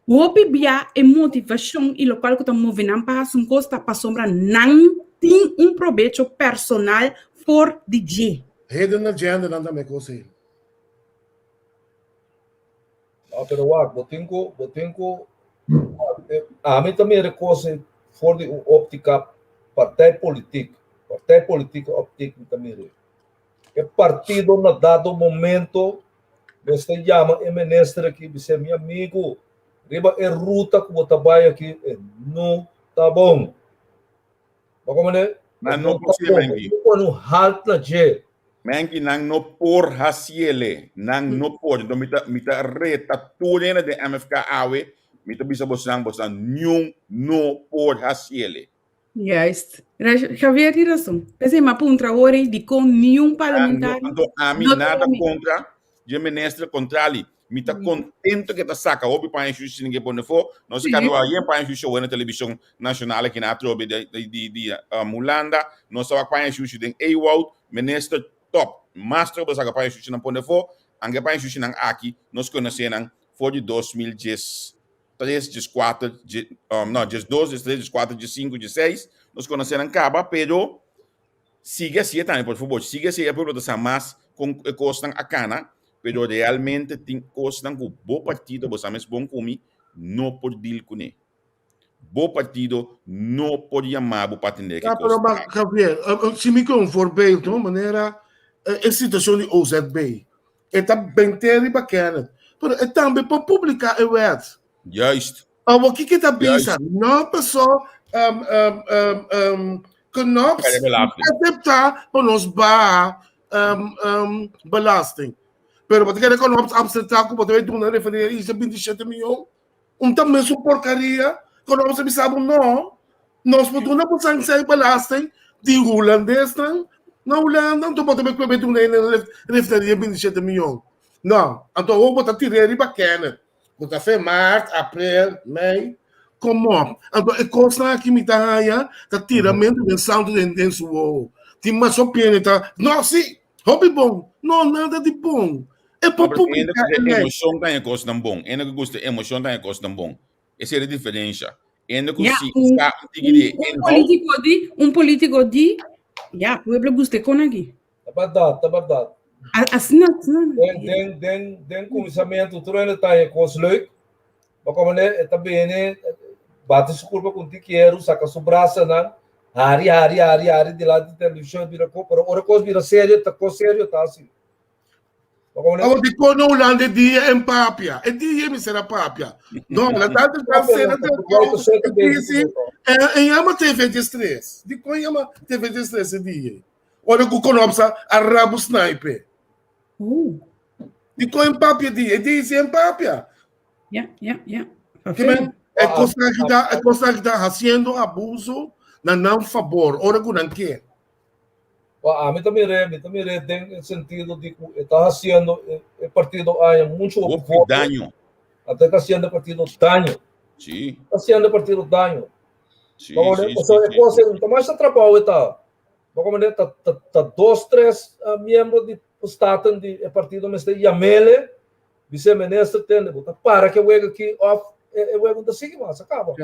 O pibia e motivação e local que tá move nang para um cos tá para sombra nang tem proveito personal for DJ. Hidden agenda não também coisa. Pero botinco, a mim também reconoce for de óptica partido político óptica também é partido na dado momento você chama o ministro aqui você meu amigo riba é ruta que você vai aqui não tá bom como né não possível quando halt na je Mengi nang no por hasiele, nang no por, então mita reta tulena de MFK awe, mita bisa bosang nyung no por hasiele. Juist. Javier tem razão. Pensei uma puntra hora de com nenhum parlamentar. Então, a mim nada contra, de ministro contrali, mita contento que tá saca, obi para enxuxi ninguém pode for, nós se cabe aí para enxuxi na televisão nacional aqui na trobe de Mulanda, nós só para enxuxi de AWOL, ministro top, master basa kapay sushi ng pondefo, ang kapay sushi ng aki, nos conheceram foi de 2010, 3, 4, não, 12, 13, 4, 5, 6, nos conheceram caba, pero sigue assim também, por favor, sigue assim, é por isso mais com costam a cana, pero realmente tem costam com bom partido, você mesmo bom comi, não por deal com ele. Bom partido não pode chamar o partido que pero Javier, se me conforme de uma maneira a situação de OZB está bem bacana, mas é também para publicar o web. Juist. O que está pensando? Não pessoa que não aceitar para nós belasting. Pero wat quer que nós aceitar que você vai dar referência 27 milhões, também sua porcaria, que nós sabemos nós podemos sair belasting de holandês na Holanda, então pode ver que vai dar referência 27 milhões. Não, então vou botar tirar bacana. Botar fé março, abril, maio, como então é coisa aqui me tá aí, tá tiramento de santo de sua. Tem mais só pena tá. Não, sim, hobby bom, não nada de bom. É para publicar. Emoção tá em coisa tão bom. Ainda que gosta emoção tá em coisa tão bom. Essa é a diferença. Ainda que um político de o pueblo gusta com aqui. É verdade. Assim não. Den começamento, tu ainda tá em coisa leuk. Mas como né, também né, bate sua culpa com ti quero, saca sua braça né. Hari de lá de televisão vira coisa, ora coisa vira sério, tá assim. Agora de quando a Holanda dia em papia, é dia me será papia. Não, na data da cena do disse, em ama TV de stress. De quando ama TV de stress dia. Olha que conopsa a rabo sniper. De quando em papia dia, disse em papia. Yeah. É coisa que está fazendo abuso na não favor, ora que não quer. A mim também tem sentido de que está fazendo o partido há muito daño. Até está fazendo o partido daño. Sim. Está fazendo o partido daño. Sim. Então, mais trabalho está. Como tá 2, 3 membros de Estado do partido, mas tem Yamele, vice-ministro, tem para que eu veja aqui, eu vejo da seguinte, mas acaba.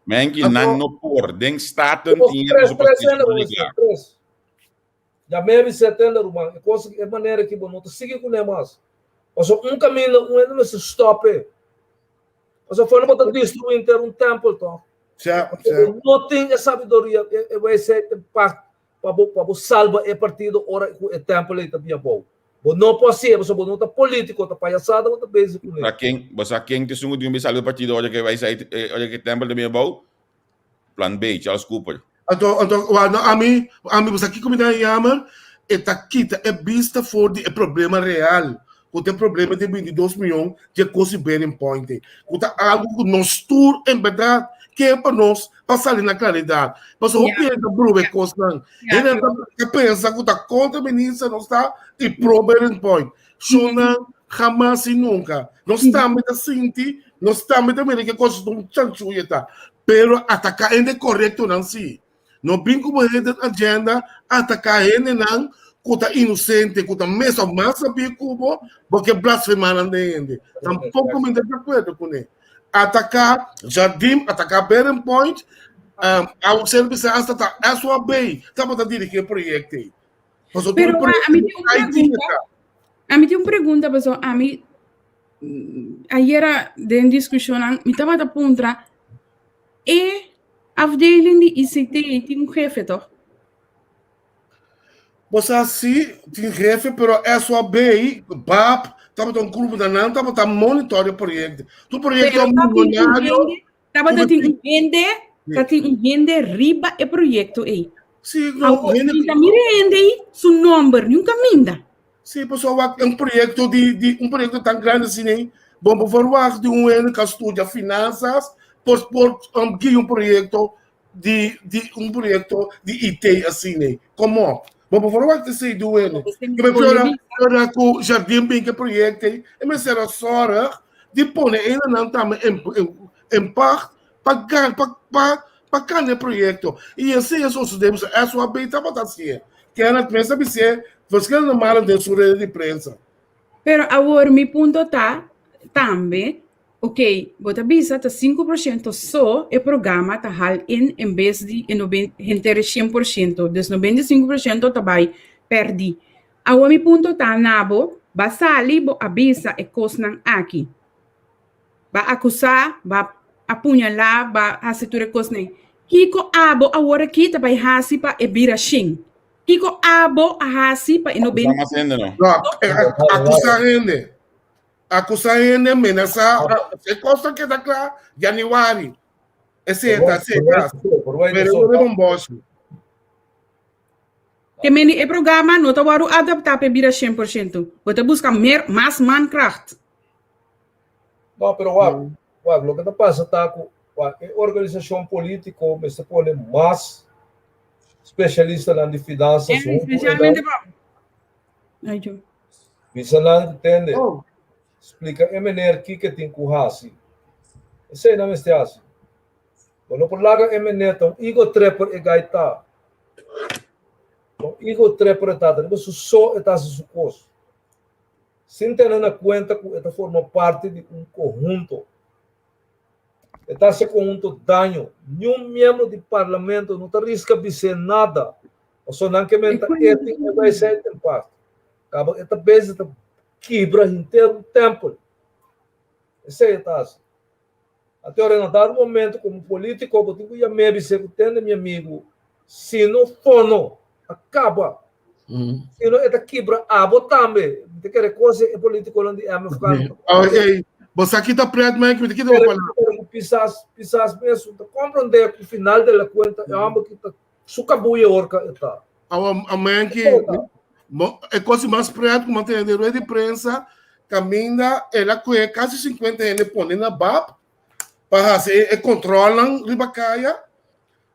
Mengi nang no por, den staten tinha três. Já mesmo setembro, irmão, é maneira que não siga com ele mais. Mas caminho, não se stop. Mas foi não botar destruir um templo, então. Não tem sabedoria, vai ser para salvar o partido, ora o templo aí também é bom. Bo não pode ser, você não tá político, tá palhaçada, tá base com ele. Basta quem te sungo de um bisalo partido olha que vai sair, olha que tempo de meu bau, plan B, Charles Cooper. Então, a mim, você aqui como está chamando, é vista for de problema real. O tem problema de 22 milhões de coisa bearing point. O tá algo que nós tour em verdade que é para nós passar na claridade. Mas o que é da prova coisa não. Ele tá pensa que tá contra a ministra não está e pro bearing point. Shona jamais e nunca. Nós estamos assim, nós estamos também que coisa não chanchu está. Pero atacar é correto não se. Não vem como agenda atacar ele não kuta inocente, kuta mesa massa bicubo, porque blasfemar não tem. Tampouco me de acordo com ele. Atacar Jardim, atacar Beren Point, ao serviço hasta a sua bem, tá para dirigir o projeto aí. Pero a mim tem uma pergunta, pessoal, a mim ayer de discussão, me estava a pontra e afdeling de ICT tem chefe, toch? Você assim, tem chefe, pero é só bem, BAP, estava um grupo da não, estava monitorar o projeto. O projeto é milionário. Estava tem um vende riba e projeto aí. Sim, não, mire aí, seu número, nunca minda. Sim, pessoal, é um projeto tão grande assim, né? Bom, por favor, de um ano que estuda finanças, por um projeto de IT assim, né? Como? Bom, por favor, que sei do ano. Que me piora com o Jardim bem que projeto aí, e me será só de pôr ainda não tá em parte para cada projeto. E assim, isso devemos, é sua bem, tá botando assim. Que ela pensa que você não mala de sua rede de prensa. Pero agora, meu ponto tá também, ok, bota bisa tá 5% só o programa tá hal em vez de 100%, des 95% tá vai perdi. Agora, meu ponto tá nabo, basta ali bo abisa e cosnan aqui. Ba acusar, ba apunhalar, ba hacer cosnan. Kiko abo agora aqui tá vai hasi pa e bira shin. Kiko abo a hasi pa e no bem. Acusar ele, amenazar, é coisa que dá claro, Januário. Esse é pero não é bom. Que o programa não está adaptado para virar 100%. Você busca mais mankracht. Não, pero o que está passando tá com a organização política, mas se põe mais especialista na finanças. Especialmente para... Você não entende? Explica a maneira que tem que fazer. Isso aí não é assim. Quando por lá a maneira então ego trepper e gaita. Então ego trepper está, mas só está se custo. Sem ter na conta que esta forma parte de um conjunto. Está se conjunto danho. Nenhum membro do parlamento não está risca de ser nada. O só não que menta ética vai ser em parte. Acaba esta vez esta quebra inteiro o tempo. Isso aí está assim. Até em dado momento, como político, eu tenho que me dizer que tem meu amigo, se não for, não, acaba. Se não, é quebra, também. Tem que coisa é político, não é ficar. Você aqui está preto, mas que aqui não vai falar. Pisas mesmo, compreender que o final da conta é algo que está sucabuia orca está. A mãe que é coisa mais preto, como tem de rede de prensa, caminha, ela que quase 50 anos põe na BAP, para fazer controlam ribacaia,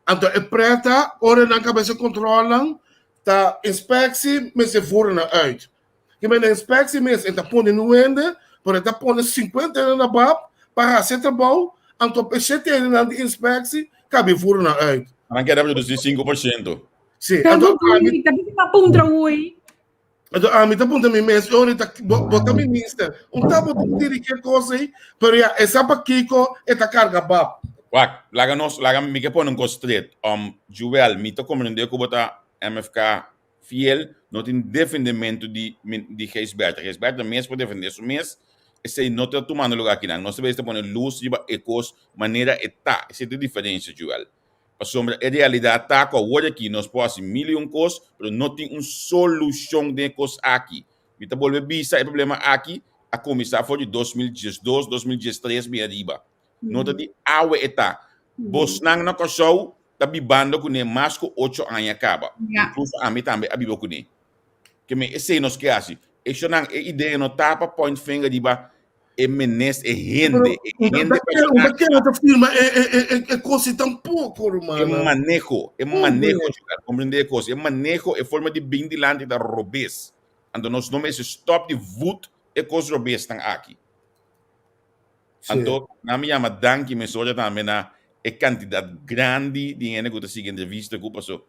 então é preta, ora na cabeça controlam, tá inspecção, mas se for na uit. Que me na inspecção, mas está pondo no ende, por está pondo 50 anos na BAP, para fazer trabalho, então para 7 anos na inspecção, cabe for na uit. Não quer reduzir 5%. Sim, então a mim tá apontando a mim mesmo, eu tá bota ministra, tá botando dirigir coisa aí, pero essa para Kiko esta carga bap. Wak, laga mi que pone un straight. Joel, mi to compreender que bota MFK fiel, não tem defendimento de Geisberta. Geisberta mesmo pode defender isso mesmo. Esse não está tomando lugar aqui, não. Nós sabemos que pone luz e ecos maneira eta. Essa é a diferença, Joel. A sombra é realidade tá com o aqui nós podemos mil coisas, mas não tem uma solução de coisas aqui. Mita volve visa, o problema aqui, a comissão foi de 2012, 2013, bem arriba. Nota de awe eta. Bos nang na show, tá bibando com mais que 8 anos acaba. Yeah. Incluso a mim também, a bibo com ele. Que me esse nos que assim. Isso não é ideia no tapa point finger de ba e menes e rende, Daquela firma é coisa tão pouco, é irmão. manejo, compreender coisa, é manejo, é forma de bem dilante da robês. Então nós não é stop de voot e coisa robês estão aqui. Então, na minha danke me soja também na é quantidade grande de dinheiro que está seguindo entrevista que passou.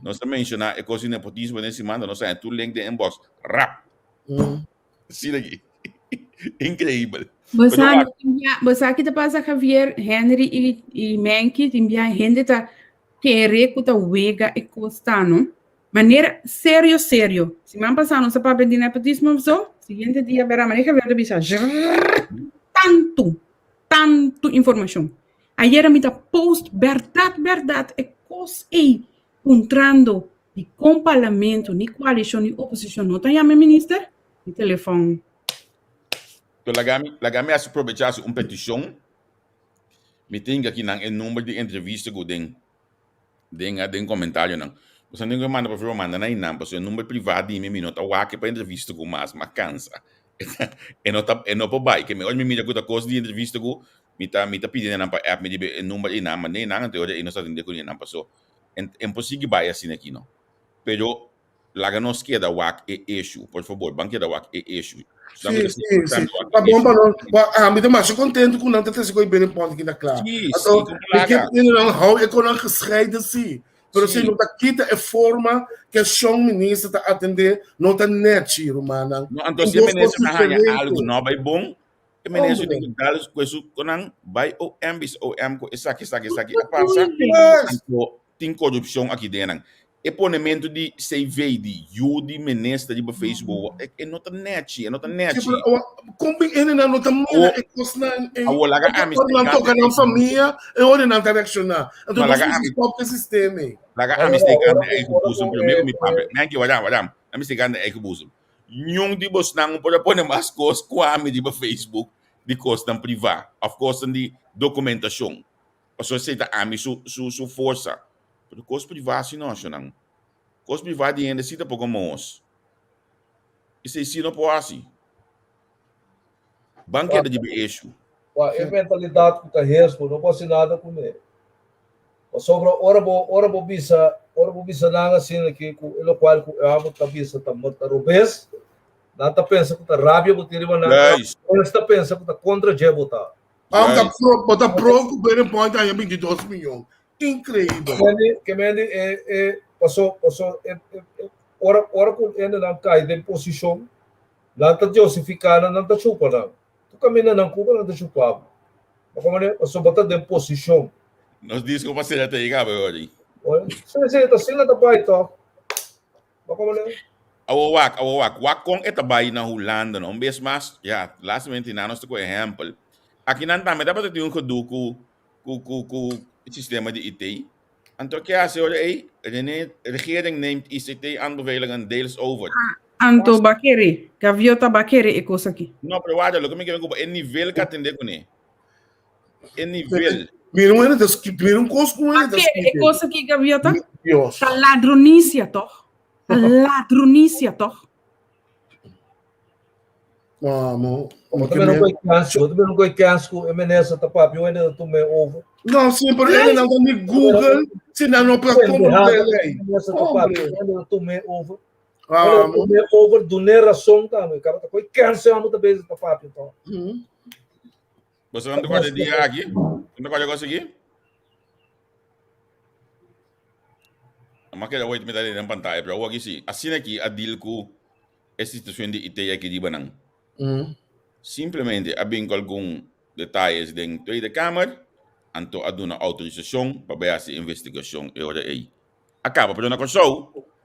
Nós também mencionar é coisa nepotismo nesse manda, nós é tu link de inbox, rap. Sim aqui. Incrível. Você aqui tá passa Javier, Henry e Menki, timbia gente tá querer que tá wega e costano. Maneira sério. Se man passar nossa papel de nepotismo, seguinte dia verá maneira Javier bisa tanto informação. Ayer me tá post verdade é coisa aí encontrando de com parlamento, ni coalição, ni oposição. Não tá chama minister? De telefone. Então, lagami as aproveitar uma petição. Me tem aqui o número de entrevista que tem comentário não. Você não manda para o manda nem não, porque o número privado de mim não tá aqui para entrevista com mas cansa. E não para que me olha me mira com a coisa de entrevista com me tá pedindo na app me dibe o número e não, nem não teoria e não está entendendo com não passou. É impossível vai assim aqui não. Pero laga nos queda wak e issue, por favor, banque da wak e issue. Sim. Tá bom para nós. Me dá mais contente com não ter esse coisa bem ponto aqui na claro. Então, porque não hou é com gescheiden sim. Pero se não tá quita é forma que o seu ministro tá atender, não tá net, romana. Não, então se ministro na hanya algo não vai bom, o ministro tem que dar com isso com vai o ambis o am com isso aqui a passa. Tem corrupção aqui dentro. E ponimento de CV de Yudi ministro de Facebook é não tá net, Como ele não tá muito é coisa não laga amis não toca na família e olha na direcionar. Então laga amis o sistema. Laga amis tem que é que busum primeiro me papo. Nem que wadam. Amis tem que é que busum. Nyong di bos nang pode pôr mais coisas com a de Facebook de coisa privada. Of course de documentação. A sociedade amis su força. Pero coisa privada se não não. Coisa privada de ainda se tá pouco mos. Isso aí se não pode assim. Banqueira de eixo. A mentalidade que tá respo, não pode nada com ele. Sobre ora bo bisa nanga assim que o qual o amo cabeça tá morta robes. Nada pensa que tá rabia botar nada. Está pensa que tá contra jebota. Bota pro com bem ponto aí 22 milhões. Incrível. Que passou ora com ele não cai de posição. Não tá justificando, não tá chupando. Tu caminha não cuba, não tá chupando. Mas como é, passou botar de posição. Nos diz que eu passei até aí, hoje. Sim, tá sendo da baita. Mas como é? Awak kung ita bay na Holanda no bes mas last 20 anos ko example. Aqui nan também dapat ter um kudu ku sistema de IT. Anto kaya se ora de regering neemt ICT aanbevelingen deels over. Anto bakere, gaviota bakere e coisa aqui. No, pero wada lo kami ko en nível que atender com ne. En nível. Viram ele das que viram coisa com ele das. E coisa aqui gaviota? Deus. Tá ladronícia toch? Ladronícia toch? Vamos. Também não foi canso, MNS tá papo, eu ainda tomei ovo. Não, sim, por ele não tá no Google, senão não para como ele aí. MNS tá papo, eu ainda tomei ovo. Tomei over do neração também, cara, tá foi canso, eu muita vez tá papo então. Você não pode dizer aqui? Não pode conseguir? Mas que eu me dar na pantalla, pero aqui sim, assim aqui a deal com essa situação de IT aqui de banang. Simplesmente abrir algum detalhes dentro da câmara, anto aduna autorização para ver essa investigação e ora aí. Acaba, pero na coisa,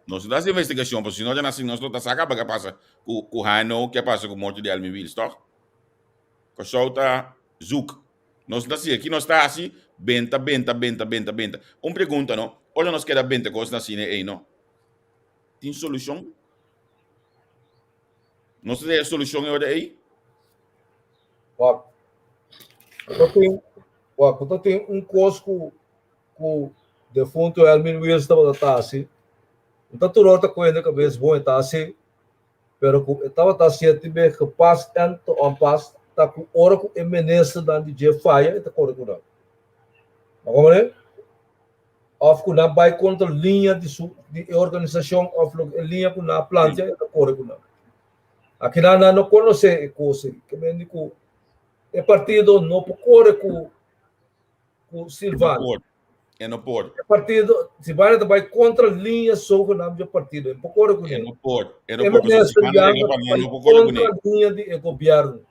nós dá essa investigação, porque senão já nasce nós não tá acaba que passa com Hano, que passa com o morte de Almiville, tá? Coisa tá zook. Nós dá aqui nós tá assim, benta. Pergunta não. Olha nós queda benta coisa na cine aí não. Tem solução? Nós temos a solução aí? Ó, eu tenho um curso com o defunto Elmin Wills estava assim. Então, tu rota com ele, cabeça boa, tá assim. Pero estava assim, tiver que pass and on pass, tá com hora com eminência da DJ Fire, tá correto não. Mas como é? Of que não vai contra linha de organização, of linha que na planta, tá correto não. Aqui não conhece coisa, que me digo, é partido não corre com Silvano. É no pode. É partido, se vai contra linha só que não é partido, é corre com É ele. no pode. É no É pode. nessa linha Não pode contra linha de governo.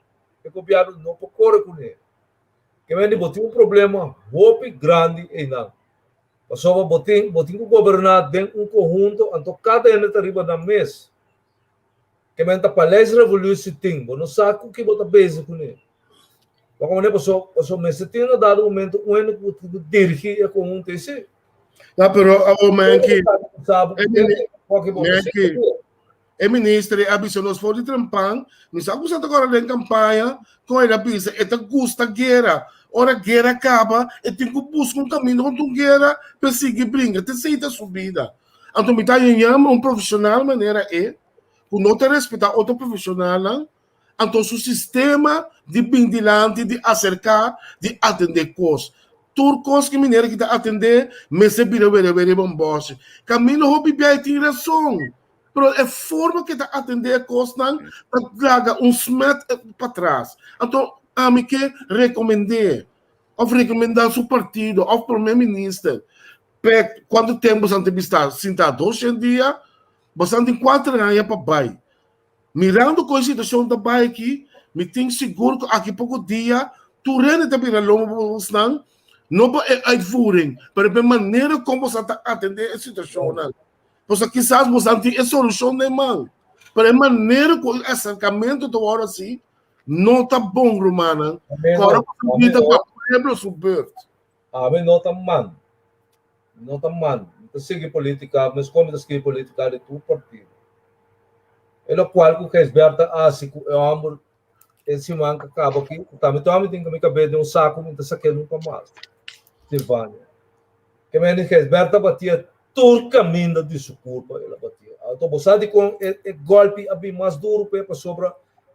O governo não corre com ele. Que me digo, tem um problema muito grande aí não. Só botem o governador dentro um conjunto, então cada ano está arriba na mesa. Que me está palestra revolução tem, não sabe o que bota base com ele. Mas como é que mesa tem no dado momento um ano que dirige o conjunto esse. Não, pero o man que sabe é ministro abisonos for de trampan, não sabe que você agora em campanha com ele avisa, esta custa guerra. Ora guerra acaba, e tem que buscar um caminho onde guerra persegue brinca, te aceita subida. Então me tá ganhando um profissional maneira por não ter respeitar outro profissional, então o sistema de vigilante, de acercar, de atender coisas. Turcos que mineira que está atender, mas se vira bomboche. Camilo Hopi tem razão. Mas é forma que está atender coisas, traga um smet para trás. Então, a mim que recomendar, ou recomendar seu partido, ou primeiro-ministro, quando temos entrevista, sentado 2 dias, bastante 4 anos para baixo. Mirando com a situação da baixo aqui, me tenho seguro que aqui pouco dia, tu rende também na longa não para uitvoering, mas de maneira como você está atender a situação. Porque quizás você não tem a solução nem mão. Mas a maneira como o acercamento do hora assim, não está bom, Romana. Agora, você está com o povo subverso. Amém, não está mal. Não está mal. Não segue política, mas como está seguir política de tu partido. É o qual que é esperta, assim, o amor, esse man que acaba aqui, também tem que me caber de um saco, me está saquando nunca mais. Silvânia. Que me diz que esperta batia todo caminho de sua culpa, ela batia. Então, você com o golpe bem mais duro para sobre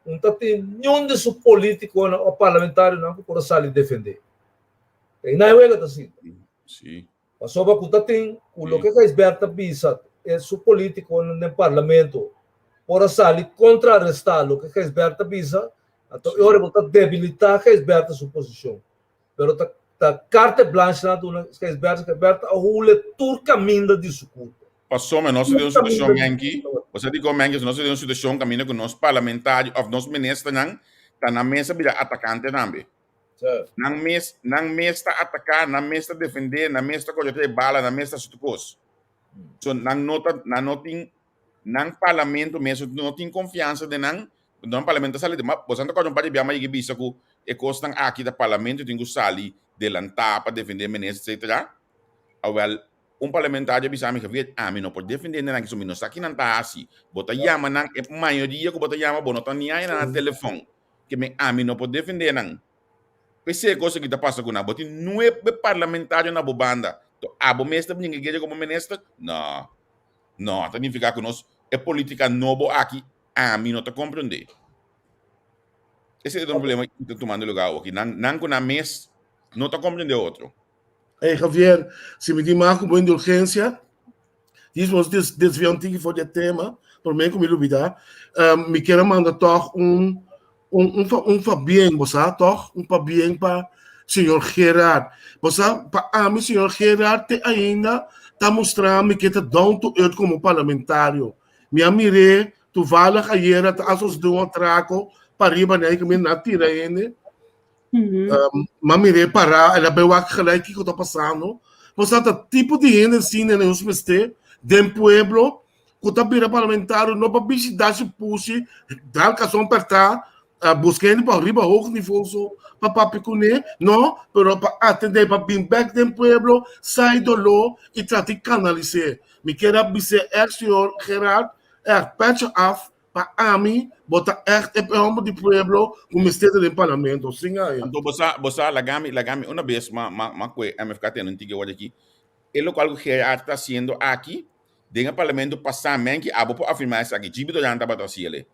não tem nenhum de seu político ou parlamentário não que possa sair defender. E não é assim. Sim. Mas sobre o que tem, o que é esperta bisa é seu político no parlamento por sair contrarrestar o que é esperta bisa, então eu vou debilitar que é esperta sua posição. Pero a carta blanche lá do que é esperta a rule todo caminho de sua culpa. Passou, mas nós temos uma situação aqui. Você diz que nós temos uma situação caminho com nós parlamentários, ou nós ministros, está na mesa para atacante também. Não mesa atacar, não mesa defender, não mesa colher bala, não mesa sutucos. So, não tem parlamento mesmo, não tem confiança de não parlamento sair de mas você não pode ver mais que bisa que é coisa aqui do parlamento tem que sair delantar para defender ministros, etc. Well, parlamentário bisa me que a mim não pode defender não que sou não aqui não está assim. Bota chama não é maioria que bota chama bom não tá nem aí na telefone que me a mim não pode defender não. Pensei coisa que está passando com a bota não é parlamentário na bobanda. A bom mestre ninguém quer como ministro? Não, tem que ficar conosco. É política novo aqui. A mim não está compreendendo. Esse é o problema que está tomando lugar aqui. Não com a mesa, não está compreendendo outro. Javier, se me diz mais com boa indulgência, vamos desviar um pouquinho do tema, por mim, como ele me quero mandar toch Fabián, você toch? Fabián para senhor Gerard. Você, para mim, senhor Gerard, ainda está mostrando que está down to earth como parlamentário. Me amirei, tu vai lá, ayer, está associado um atraco, para riba, né, que me não tira ele. Mamirei para, ela veio aqui, que está passando. Você está tipo de gente assim, né, nos meste, do pueblo, que está vira parlamentário, não para visitar se puxe, dar cação para estar, buscando para riba, o que fosse, para papicune, não, pero para atender, para vir back do pueblo, sair do lo e tratar de canalizar. Me quero dizer, senhor Gerard, patch off, para mim, botar é homem de pueblo, como estado de parlamento, sim aí. Então, você lagami uma vez, que MFK tem um tigre hoje aqui. É o que está fazendo aqui, dentro do parlamento, passamento, que abo afirmar isso aqui. Jibi do janta para assim ele.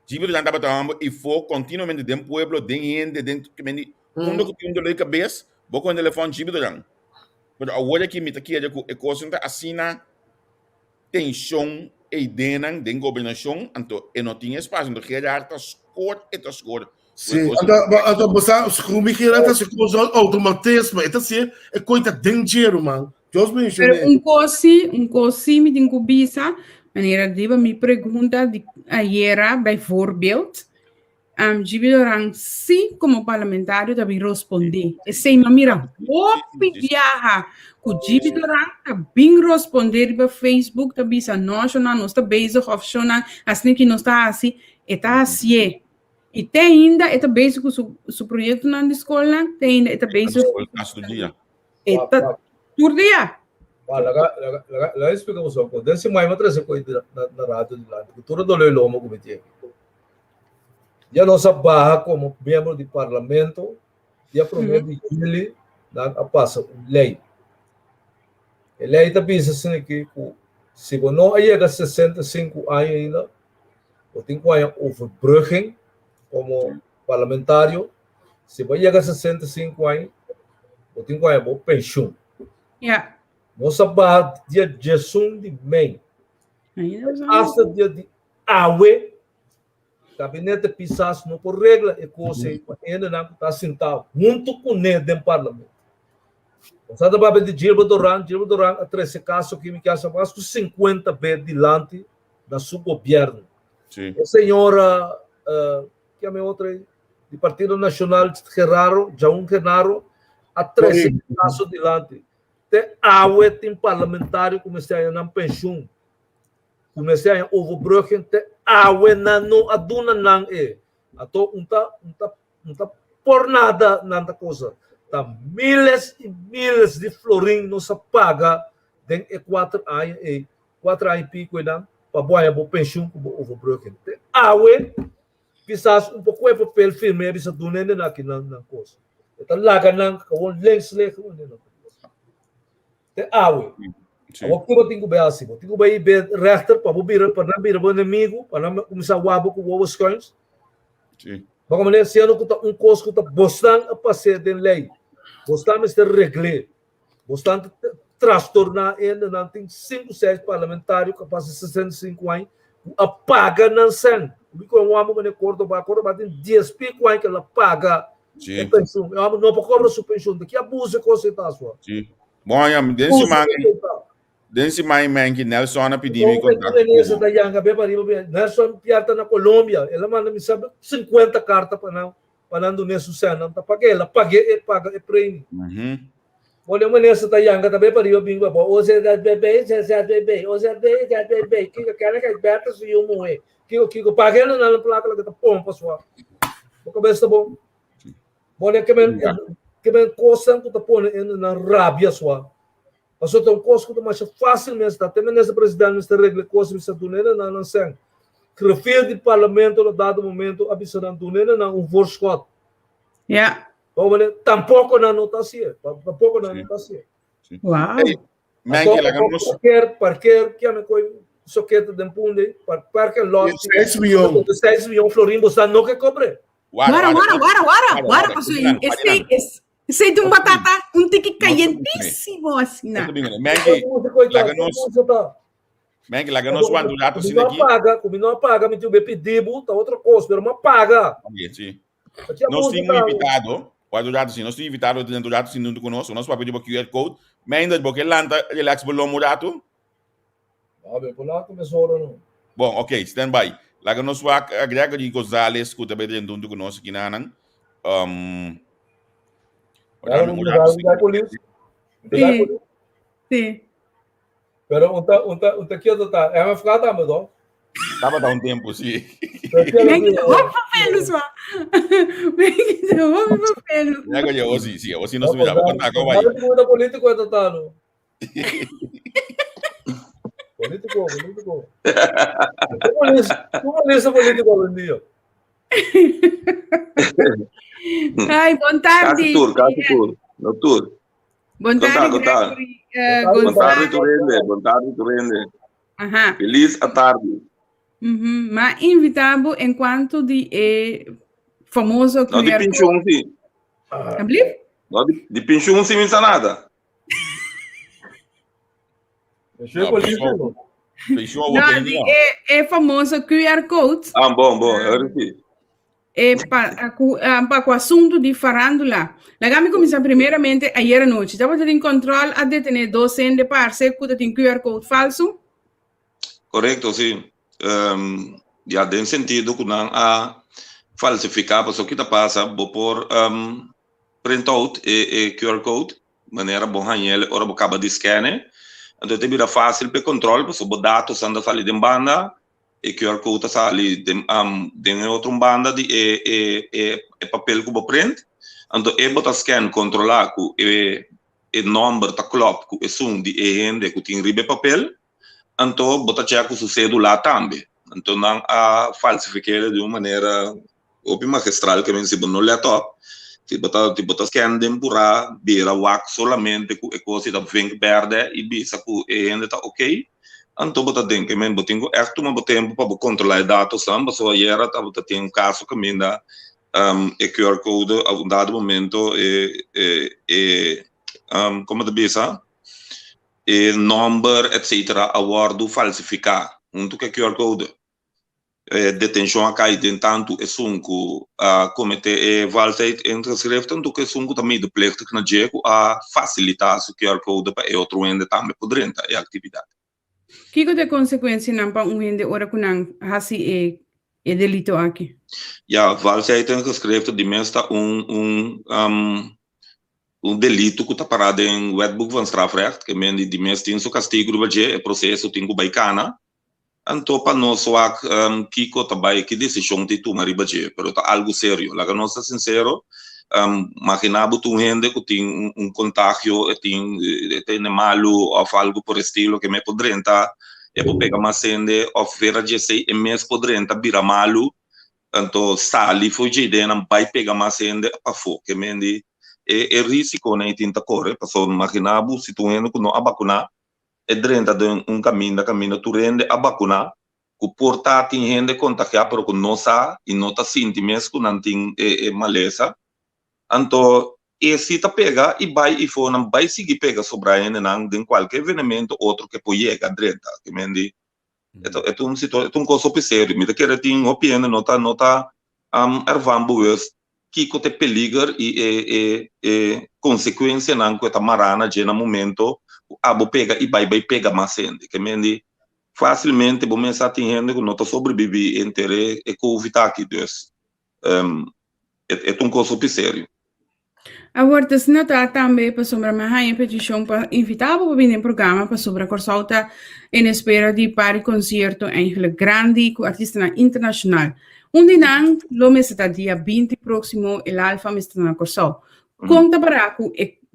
Jibi do janta para e for continuamente dentro do pueblo, dentro que mendi, quando que tem do cabeça, vou com o telefone Jibi do janta. Mas hoje aqui me tá aqui é coisa que assina tensão e dentro da governação, então não tinha espaço, então que já está score. Sim, então você como que era essa coisa automatismo, então assim é coisa dangerous, man. Deus me Pero ensine. um cosi me tem kubisa, maneira de me pergunta de ayer, bijvoorbeeld, Gibidoran, sim, como parlamentário, também respondi. E sei, mira, hopi viaja, com Gibidoran, também responder para Facebook, também sa nós, nós está bezig, of assim que nós está assim, está assim. E tem ainda, está bezig com o projeto na escola, tem ainda, está bezig. Está por dia. Lá explicamos uma coisa. Desse mais uma trazer coisa na rádio de lá. Tudo do leilão como comitê. Já nossa barra como membro do parlamento, já promete ele na passa lei. A lei está pensando assim que se você não chega a 65 anos ainda, ou tem que overbrugging como parlamentário, se você chega a 65 anos, ou tem que pensão. Yeah. Nossa barra dia 11 de maio, hasta dia de awe, gabinete pisas não por regra e coisa ainda não está sentado junto com ele dentro do parlamento. Você está falando de Gilberto Duran a 13 casos que me casa mais que 50 vezes dilante da seu governo. Sim. A senhora que é a minha outra do Partido Nacional Genaro a 13 casos dilante. Te awe tem parlamentário comecei a não pensão. Comecei a overbrugging te awe na no aduna nang ato unta por nada nada coisa tá milhares e milhares de florim não se paga den 4 anos e 4 anos e pico não para boa bo pensão com overbrugging te awe pisas pouco é papel firme bisa dunende na aqui na coisa então laga nang com links le com te awe. Ako ko tingo ba assim, tingo ba ibe rechter para bobira para não vir inimigo, para não começar a wabo com os coins. Sim. Bom, maneira se ano um costo que bostan a passar de lei. Bostan está regle. Bostan transtornar ainda não tem 5, 6 parlamentários capaz de 65 anos apaga não sen. O que o homem maneira corda tem 10 pico anos que ela paga. Sim. Pensão, não para cobrar sua pensão, daqui abusa com você tá só. Sim. Bom, desse mais que Nelson na pediu me contato. Nelson piata na Colômbia, ela manda me sabe 50 cartas para não nesse cena, tá paguei, ela paga e prêmio. Olha uma nessa tá yanga também para eu bingo, o Zé bebê, que aquela que beta se eu morrer. Que paguei na placa que tá pompa só. O cabeça tá bom. Olha que men coisa que tá pondo na rábia só. Mas o teu costo que mais fácil mesmo, até nessa presidente está regra coisa bisa dunena não sei. Que de parlamento no dado momento abisaram dunena não voorschot. Yeah. Bom, tampouco na notação, Wow. Parquer que é coisa soqueta de punde, parquer lot. 6 milhões. 6 milhões florim você não que cobre. Guara, esse de batata, tique cayentíssimo assim, né? Mengi, laganos quando já tô sendo aqui. Não paga, me tive pedido, tá outra coisa, mas não paga. Sim. Nós tínhamos invitado, quando já assim, nós tínhamos invitado dentro do jato assim junto conosco, nós para pedir o QR code, mas ainda porque lanta relax bolo murato. Bem, por lá começou não. Bom, ok, stand by. Laganos wa agrega de Gonzales, que também dentro junto conosco aqui na Sim. Pero unta quieto tá. É uma ficada, mas ó. Tava dá um tempo, sim. Vamos papel, só. Vamos papel. Nega de hoje, sim, hoje nós viramos contar com vai. Mas o político é totalo. Político. ¿Cómo lista político hoy en día? Ai, boa tarde. Caso tour. No tour. Boa tarde, Gota. Gregory. Boa tarde, Gonçalo. Turende. Aham. Feliz à tarde. Mas invitado enquanto de famoso Não de QR pinchão, sim. Code. Não de pinchão, sim, não nada. Mexeu político. Fechou a Não, opinião. famoso QR Code. Bom. Agora sim. Para o assunto de farándola. Lagami começar primeiramente ayer à noite. Estava em controle a detener docente de parce que tem QR Code falso. Correto, sim. Já tem sentido que não há falsificar, porque o que passa, vou pôr printout e QR Code, maneira bom hanhel, ora acaba de scanner. Então tem vira fácil para controle, porque os dados andam ali de banda, e QR Code está ali de outra banda de papel que vou print. Então botar scan controlar que o número tá clock que é som de gente que tem ribe papel. Então botar check o cédula também. Então não há falsificar de uma maneira magistral que se no laptop. Se botar scan de empurrar, vira wax solamente com a coisa da vem verde e bisa que a gente tá ok. Então botar tem que men botar muito tempo para controlar dados samba só era tá tem um caso que me dá QR code a um dado momento como te bisa number etc a word falsificar que QR code detenção a cair de tanto é sunco a cometer validade entre escrever tanto que sunco também de pleito que na jeito a facilitar o QR code para outro ende também poder a atividade. Que de consequência não para ende ora que não assim é delito aqui? Ja, validade tem que escrever de mesta delito que está parado em wetboek van strafrecht que men de mesta tem seu castigo do é processo tem que baicana. Então, para nós, Kiko também, que decisão de tomar ribaje, pero tá algo sério. Lá que nós é sincero, imaginava tu gente que tem contágio, tem malo ou algo por estilo que me poderia entrar, por pegar mais sende, ou ver de sei, mês poderia entrar, vira malo, então, sali foi de ideia, não vai pegar mais sende, para fora, que me diz, é risco, né, tinta corre, passou, imaginava, se tu gente que não abacunar, dentro de caminho tu rende a vacuna que porta tem gente contagiada pero que não sabe e não está sentindo mesmo que não tem maleza então esse tá pega e vai e for não vai seguir pega sobre a gente não de qualquer evento outro que pode chegar dentro que mendi é um situação é um coisa sério me quer ter opinião não tá ervando isso que te peligra e consequência não que tá marana de no momento abo pega e vai pega mais gente que mendi facilmente vou começar tem gente que não está sobreviver entre e covid aqui dus é um coisa sério. Agora, se não está também para sobre a petição para invitar para vir no programa para sobre a Corsalta em espera de para concerto eigenlijk grande com artista internacional. Onde não, lo mês está dia 20 próximo el Alfa me está na Corsal. Conta para a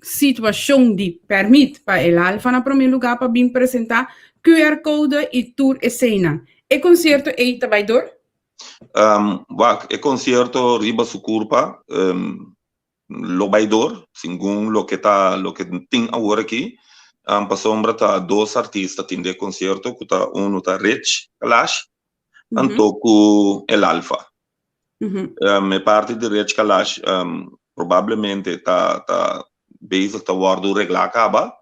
situação de permite para el Alfa na primeiro lugar para vir apresentar QR code e tour e cena. E concerto é Itabaidor? É concerto riba su curpa lo baidor, segundo lo que tem agora aqui. Para sombra tá dois artistas tem de concerto, que tá tá Rich Kalash, anto el Alfa. Me parte de Rich Kalash, provavelmente tá base tá guardo regla acaba,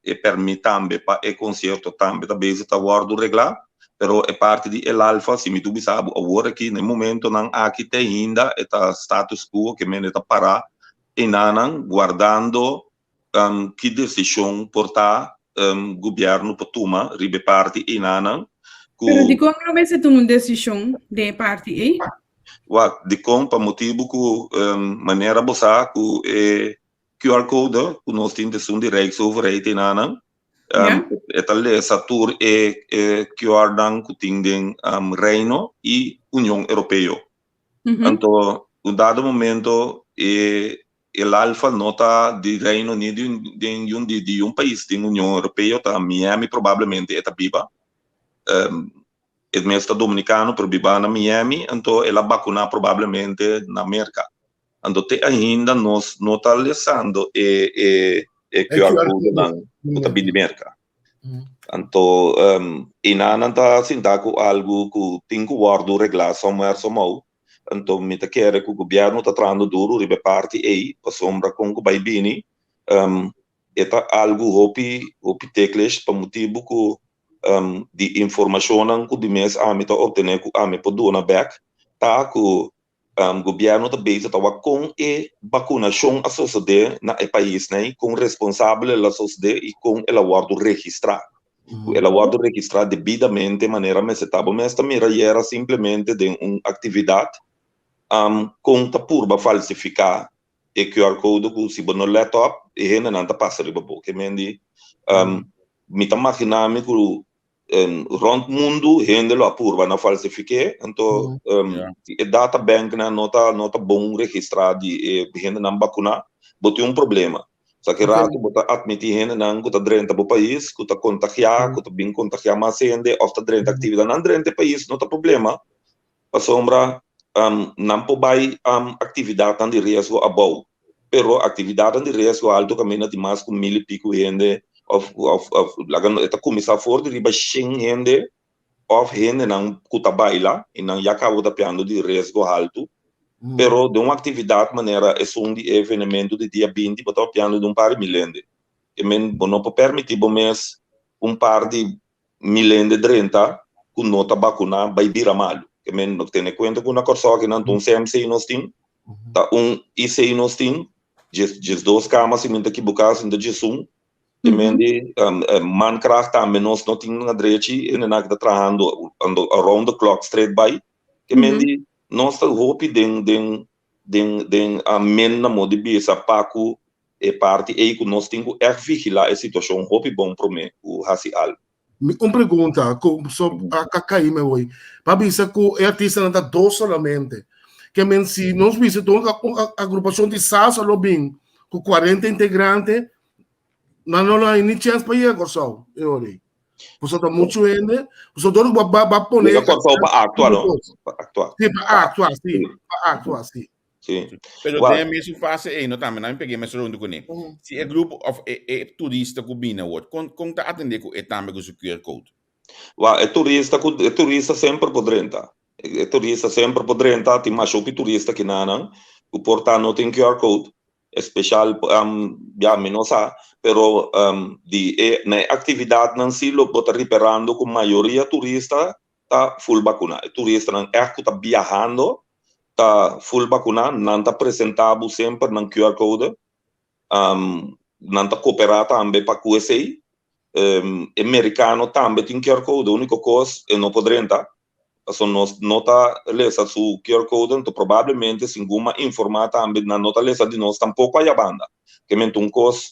e permite também para e concerto também tá base tá guardo regla. Pero é parte de el Alfa, se me tu sabe, agora aqui no momento não aqui tem ainda está status quo que me está parar e não guardando que decisão portar governo para tomar ribe parte e não. Pero de como não vai ser uma decisão de parte aí? De como para motivo que maneira bossa que QR code que nós temos decisão direct sobre aí e não. Italia Satur QR dan kutingding Reino e União Europeia. Então, um dado momento el alfa nota de Reino Unido de um país da União Europeia, tá Miami provavelmente é viva. É mesmo dominicano para viver na Miami, então ela vacinar provavelmente na América. Então ainda nós não está lançando QR Code na América. Então, e não está sentado algo que tem que guardar regras somewhere somehow. Então, me quer que o governo está trazendo duro, ribe parte aí, para sombra com o baibini, é algo que teclas para motivo que de informação que de mês a mim está obtendo que a mim pode doar back, tá que o governo está bem está com a vacunação associada na país, né, com responsável da sociedade e com ela guarda registrar. Ela guarda registrar devidamente de maneira mas estava mas também era simplesmente de uma atividade conta por falsificar e QR Code que se você não laptop e ainda não está passando para porque mendi me tá imaginando que rond mundo ainda lo apurva na falsificar então a data bank na nota bom registrar de ainda não vacunar botou problema só que rato bota admitir ainda não que tá dentro do país que tá contagiar que tá bem contagiar mais ainda ou tá dentro atividade não dentro do país não tá problema para sombra não pode atividade de risco above, pero atividade de risco alto caminha de mais com 1000 e pico gente, está começar fora de riba 100 gente, of gente não cuta baila e não já acabou da piano de risco alto, pero de uma atividade maneira é um de evento de dia 20, botar piano de par de milhões, que men não pode permitir mês par de milhões de 30 com nota vacuna vai virar malo. Que men não tem conta com uma coisa que não tem CMC nós tem, tá IC nós tem, just duas camas e muita que bucas ainda de som, que men de Minecraft também nós não tem na direita e não está trabalhando around the clock straight by, que men de nós está hope den a men na modo de essa paco e parte aí que nós temos que vigilar a situação hope bom para mim o racial. Uma pergunta sobre a Cacaíma hoje. Para dizer que o artista não está dois solamente. Que se nós visitamos a agrupação de salsa, bem, com 40 integrantes, não há nem chance para ir agora só. Eu olhei. Você está muito ainda. Você todo vai poner. Para actuar, não? Para actuar, sim. Para actuar, sim. Sim. Pero tem mesmo fase aí, não também não peguei mais runde com ele. Se é grupo of turista que bina hoje, como tá atender com também com o QR Code. É turista sempre poderá entrar. É turista sempre poderá entrar, tem mais outro turista que não, o portal não tem QR Code, especial já menos pero na atividade não se lo bota reparando com maioria turista tá full vacuna. Turista não é que tá viajando tá full vacuna, não tá apresentável sempre no QR Code, não tá cooperar também para QSA, americano também tem QR Code, a única coisa é não poder entrar, então nós não tá lesa su QR Code, então provavelmente se alguma informar também na nota lesa de nós tampouco a banda, que mente coisa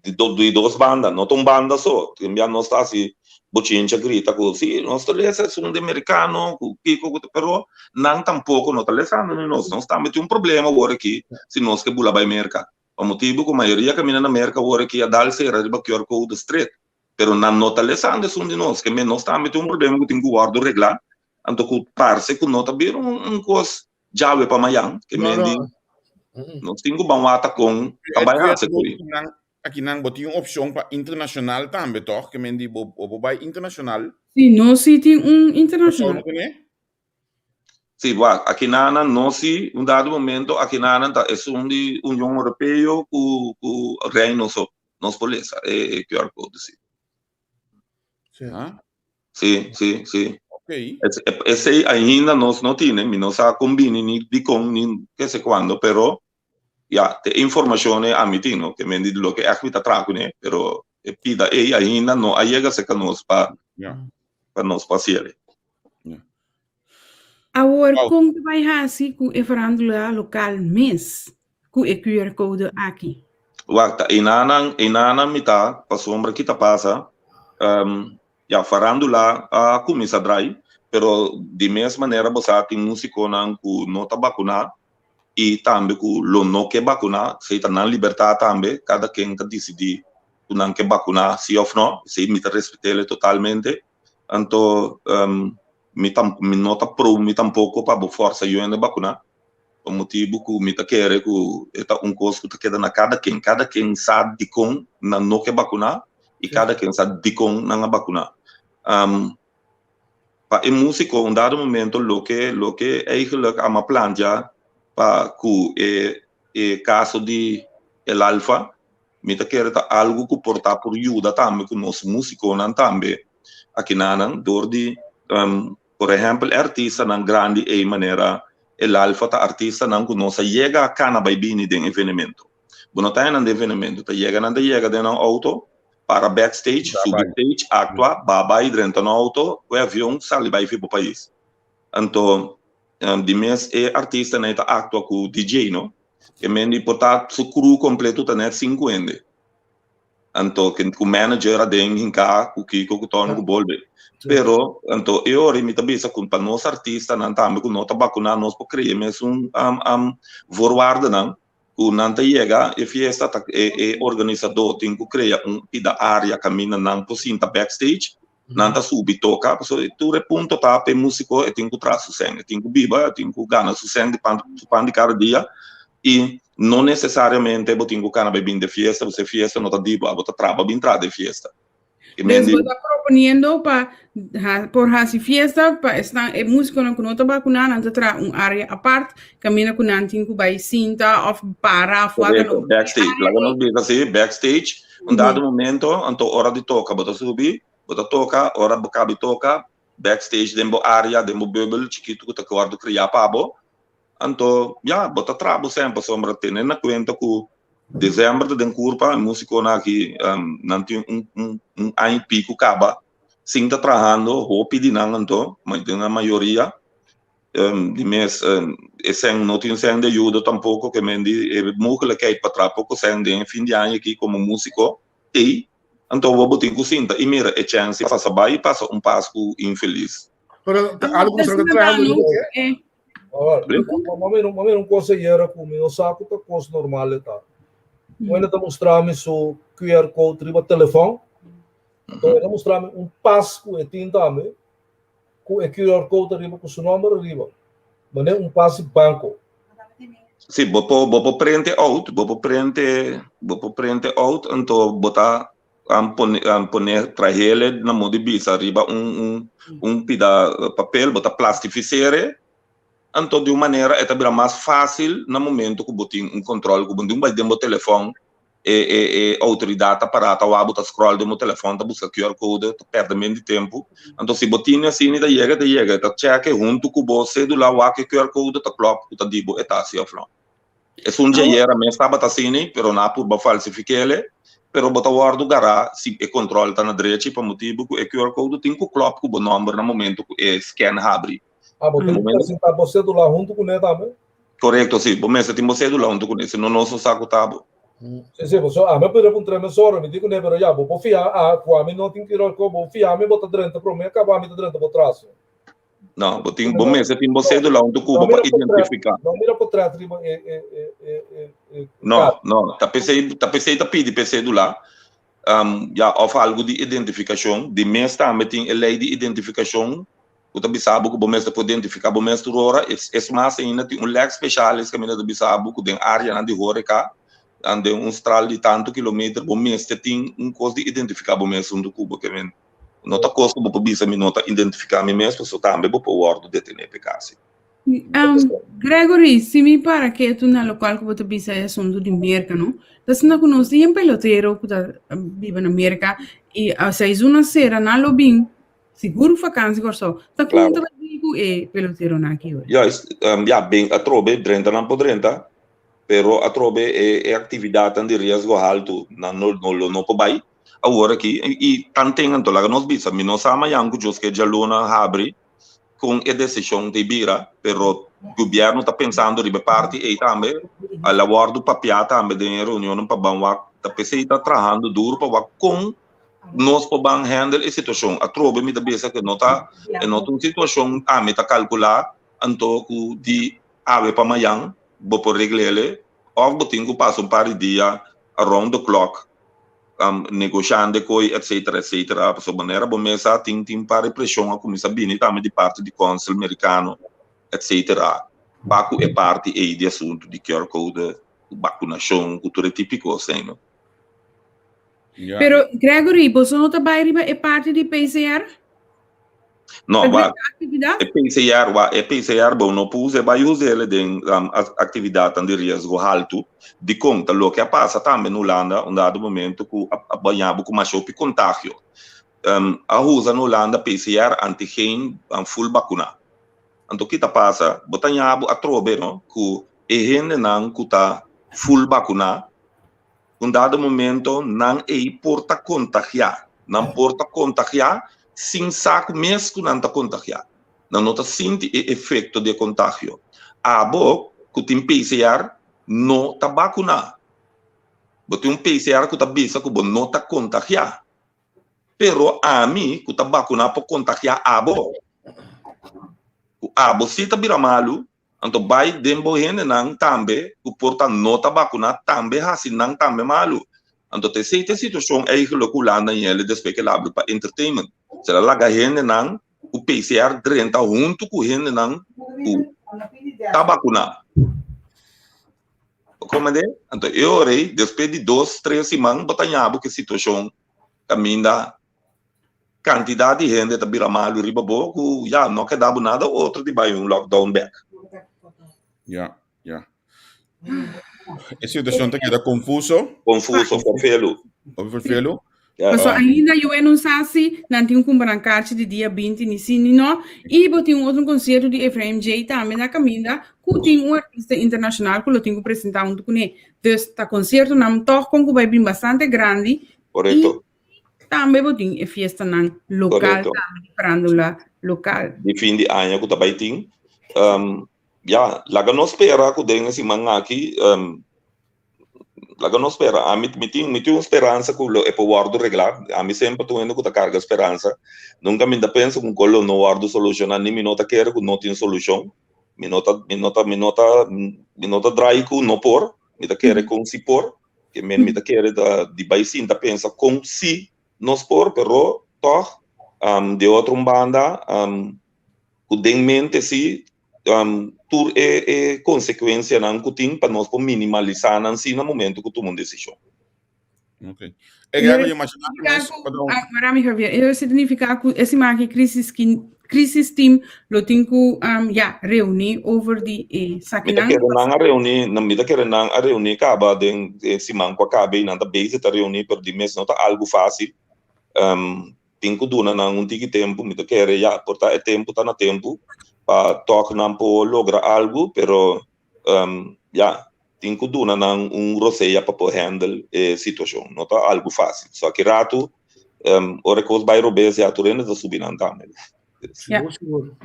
de duas bandas, não tão banda só, que nós tá assim Bochincha grita così, nostro lesa sono de americano, però non tampoco non lesando nós não estamos tendo problema agora aqui, se nós que bula vai América. O motivo que a maioria caminha na América agora aqui a dar se era de QR Code straight, pero não nota lesando são de nós, que nós estamos tendo problema que tem que guardar reglar, então que parece que nota vir coisa jave para amanhã, que mendi nós temos que banhar com trabalhar se aqui não botou uma opção para internacional também, toch? Que men die vai internacional. Sim, nós tem internacional. Sim, aqui não se dado momento aqui não é de União Europeia com o Reino nos polícia é QR Code sim. Ok. Esse ainda nós não temos, nós a combina nem de com nem que sei quando, pero te informazione a mitino che mendi lo che acquita tracune però pida e ainda no aiega se canos pa nos pasiere Agora como que vai assim com a farandula local mês com o QR Code aqui Guarda, inana mita pa sombra que passa farandula a começa drai pero de mesma maneira você tem músico não tá vacunado e também que lo não que vacuna se tá na liberdade também cada quem que decidir que não quer vacunar sim ou não se me respeita ele totalmente então me nota pro me tampouco para força eu ainda vacunar o motivo que me tá querer que é um coisa que queda na cada quem sabe de com não quer vacunar e cada quem sabe de com não vacunar para em música um dado momento lo que eigenlijk a uma planja para que caso de el alfa me tá querer algo que portar por ajuda também com nós músicos não também aqui não dor de por exemplo artista não grande e maneira el alfa tá artista não que nós chega a cana vai bem de evento bueno tá no evento tá chega de no auto para backstage substage actua babai dentro no auto o avião sai vai vir para o país então de mês artista né tá actua com DJ no que mendi portar su crew completo tá net 50 então que o manager adem cá o que o tono o bolbe pero então eu me tabisa com para nós artista não também com nota vacuna nós por criar mesmo forward não o nanta chega e fiesta organizador tem que criar da área caminha não por cinta backstage nanta subi toca so tu repunto tá pe músico e tem que traz o sangue tem que biba tem que ganhar o sangue de cada dia e não necessariamente você tem que ganhar bem de fiesta você fiesta não tá diba você trabalha bem de fiesta Mas você está propondo para por essa fiesta para estar músico não está vacunado não terá área à parte caminha com não tem que vai cinta ou para fora no backstage lá nós vemos assim backstage dado momento então hora de toca você subir você toca hora de toca backstage dentro área dentro bubble chiquito que tá guardo criar pabo então você trabalha sempre sombra tendo na conta que dezembro de curva músico aqui não tem ano pico acaba sim tá trabalhando hope de não então mas na maioria de mês esse não tem sem de ajuda tampouco que mendi música que para trás pouco sem de fim de ano aqui como músico e então vou botar com cinta e mira a chance passa bem passa passo infeliz Pero algo que você está Mami não conseguia comer o saco tá coisa normal tá. Quando está mostrando o QR code riba telefone, então ele mostrando passo que tem também, com o QR code riba com seu número riba, mas passo banco. Sim, vou print out, então botar poner trazer na mão de bisa riba pida papel, botar plastificere. Então, de uma maneira, é também mais fácil no momento que você controle, que você vai dentro do telefone, autoridade para você scroll dentro do telefone, você busca QR Code, perde menos de tempo. Então, se você tem assim, chega, você checa junto com você, do lado que QR Code, você coloca, você diz, está assim, é dia era, mas estava assim, mas não por falsificar ele, mas você guarda o gará, se o controle está na direita, para motivo que o QR Code tem que colocar o número no momento que scan abre. Você está você do lado junto com ele também? Correto, sim. Você tem você do lado junto com ele, senão não se saco tabo. Sim, você me pede um tremor, me digo né, pero já vou fiar, a mim não tem que ir ao corpo, vou fiar, me bota dentro, para mim acabar me dentro por trás. Não, você tem você do lado junto com para identificar. Não mira por trás, não, tá pedi PC do lado. Já oferece algo de identificação, de mês também tem a lei de identificação. Você sabe que você pode identificar o mestre hora, é mais ainda tem leg especialista que você sabe que tem área na de hora cá, ande estral de tanto quilômetro, o mestre tem coisa de identificar o mestre do cubo que vem. Não tá coisa que você me nota identificar o mestre, só também você pode detener pecado. Gregory, se me para que tu na local que você bisa é assunto de América, não? Você não conhece um pelotero que vive na América e a 6:00 na lobby seguro vacância corso tá Claro. conta digo pelotero na aqui hoje Bem, a trobe drenta não podrenta, pero a trobe é atividade de risco alto, não pode agora aqui e tanto então lá nós bisa, mi não sama yang que já lona abre com a decisão de bira, pero o governo está pensando de parte e também a lavar do papel também de reunião para banwa, tá pensando está trabalhando duro para com nós podemos handle a situação. A trobe me dá pensa que não está em outra situação, me está calcular então de ave para amanhã por reglele, of botingo passa par de dia around the clock, negociando coi, etc. So maneira bom mesa tem para pressão a começar bem também de parte do Consul americano, etc. Baku é parte aí de assunto de QR code, vacunação, cultura típico, assim, não? Yeah. Pero, Gregory, você não está é parte de PCR? Não, Vai atividade? é PCR, bom, não puse, vai usar ele de atividade de risco alto, de conta, o que passa também no Holanda, um dado momento, que a banhava com mais de contágio. A usa no Holanda PCR antigen full vacuna. Então, o que passa? Botanhabo a trobe, não? Que a gente não está full vacuna, um dado momento, não é porta contagiar. Não porta contagiar, sem saco mesmo que não está contagiar. Não está sente o efeito de contágio. A boca, que tem PCR, não está vacunado. Você tem PCR que está bisa que não está contagiar. Pero a mim, que está vacunado para contagiar a boca. A boca se está vira malo, então vai dembo gente não também, o porta não está vacunado também, assim não também malo. Então tem certa situação aí que o Holanda e ele depois que abre para entertainment. Se ela larga gente não, o PCR drenta junto com gente não, está vacunado. Como é? Então eu orei, depois de 2, 3 semanas, botanhava que situação caminha quantidade de gente está vira malo, riba boco, já não quedava nada, outro de vai lockdown back. Yeah. A situação está confuso. Vervelo. Mas ainda eu não sei se não tem um carte de dia 20 ni não e tem outro concerto de FMJ também na caminha que tem artista internacional que eu tenho que apresentar com ele. Então, está concerto não toca com vai bem bastante grande. Correto. Também tem festa não local, também lá local. De fim de ano que tá vai ter. Laga não espera que tenha esse manga aqui. Laga não espera. A mim tem esperança que é para guardo regular. A mim sempre tô indo com a carga esperança. Nunca me dá pensa com colo não guardo solução. Nem me nota quer que não tem solução. Me nota dry com não por. Me dá quer com se por. Que me dá quer de baisin da pensa com si nos por, pero toch de outra banda que tem mente se tur consequência não que tem para nós por minimalizar não se no momento que tomamos decisão. Ok. Eu imagino Marami Javier, eu significa que esse marque crisis team lo tenho reunir over de saquinang. Mita quer não a reunir acaba de esse manco acaba e não da base tá reunir por de mês não tá algo fácil. Tenho que donar não tique tempo, mita quer portar é tempo tá na tempo para tocar não por lograr algo, pero tenho que donar não roceia para poder handle situação, não tá algo fácil. Só que rato ora que os bairros bem já turene da subindo também. Seguro.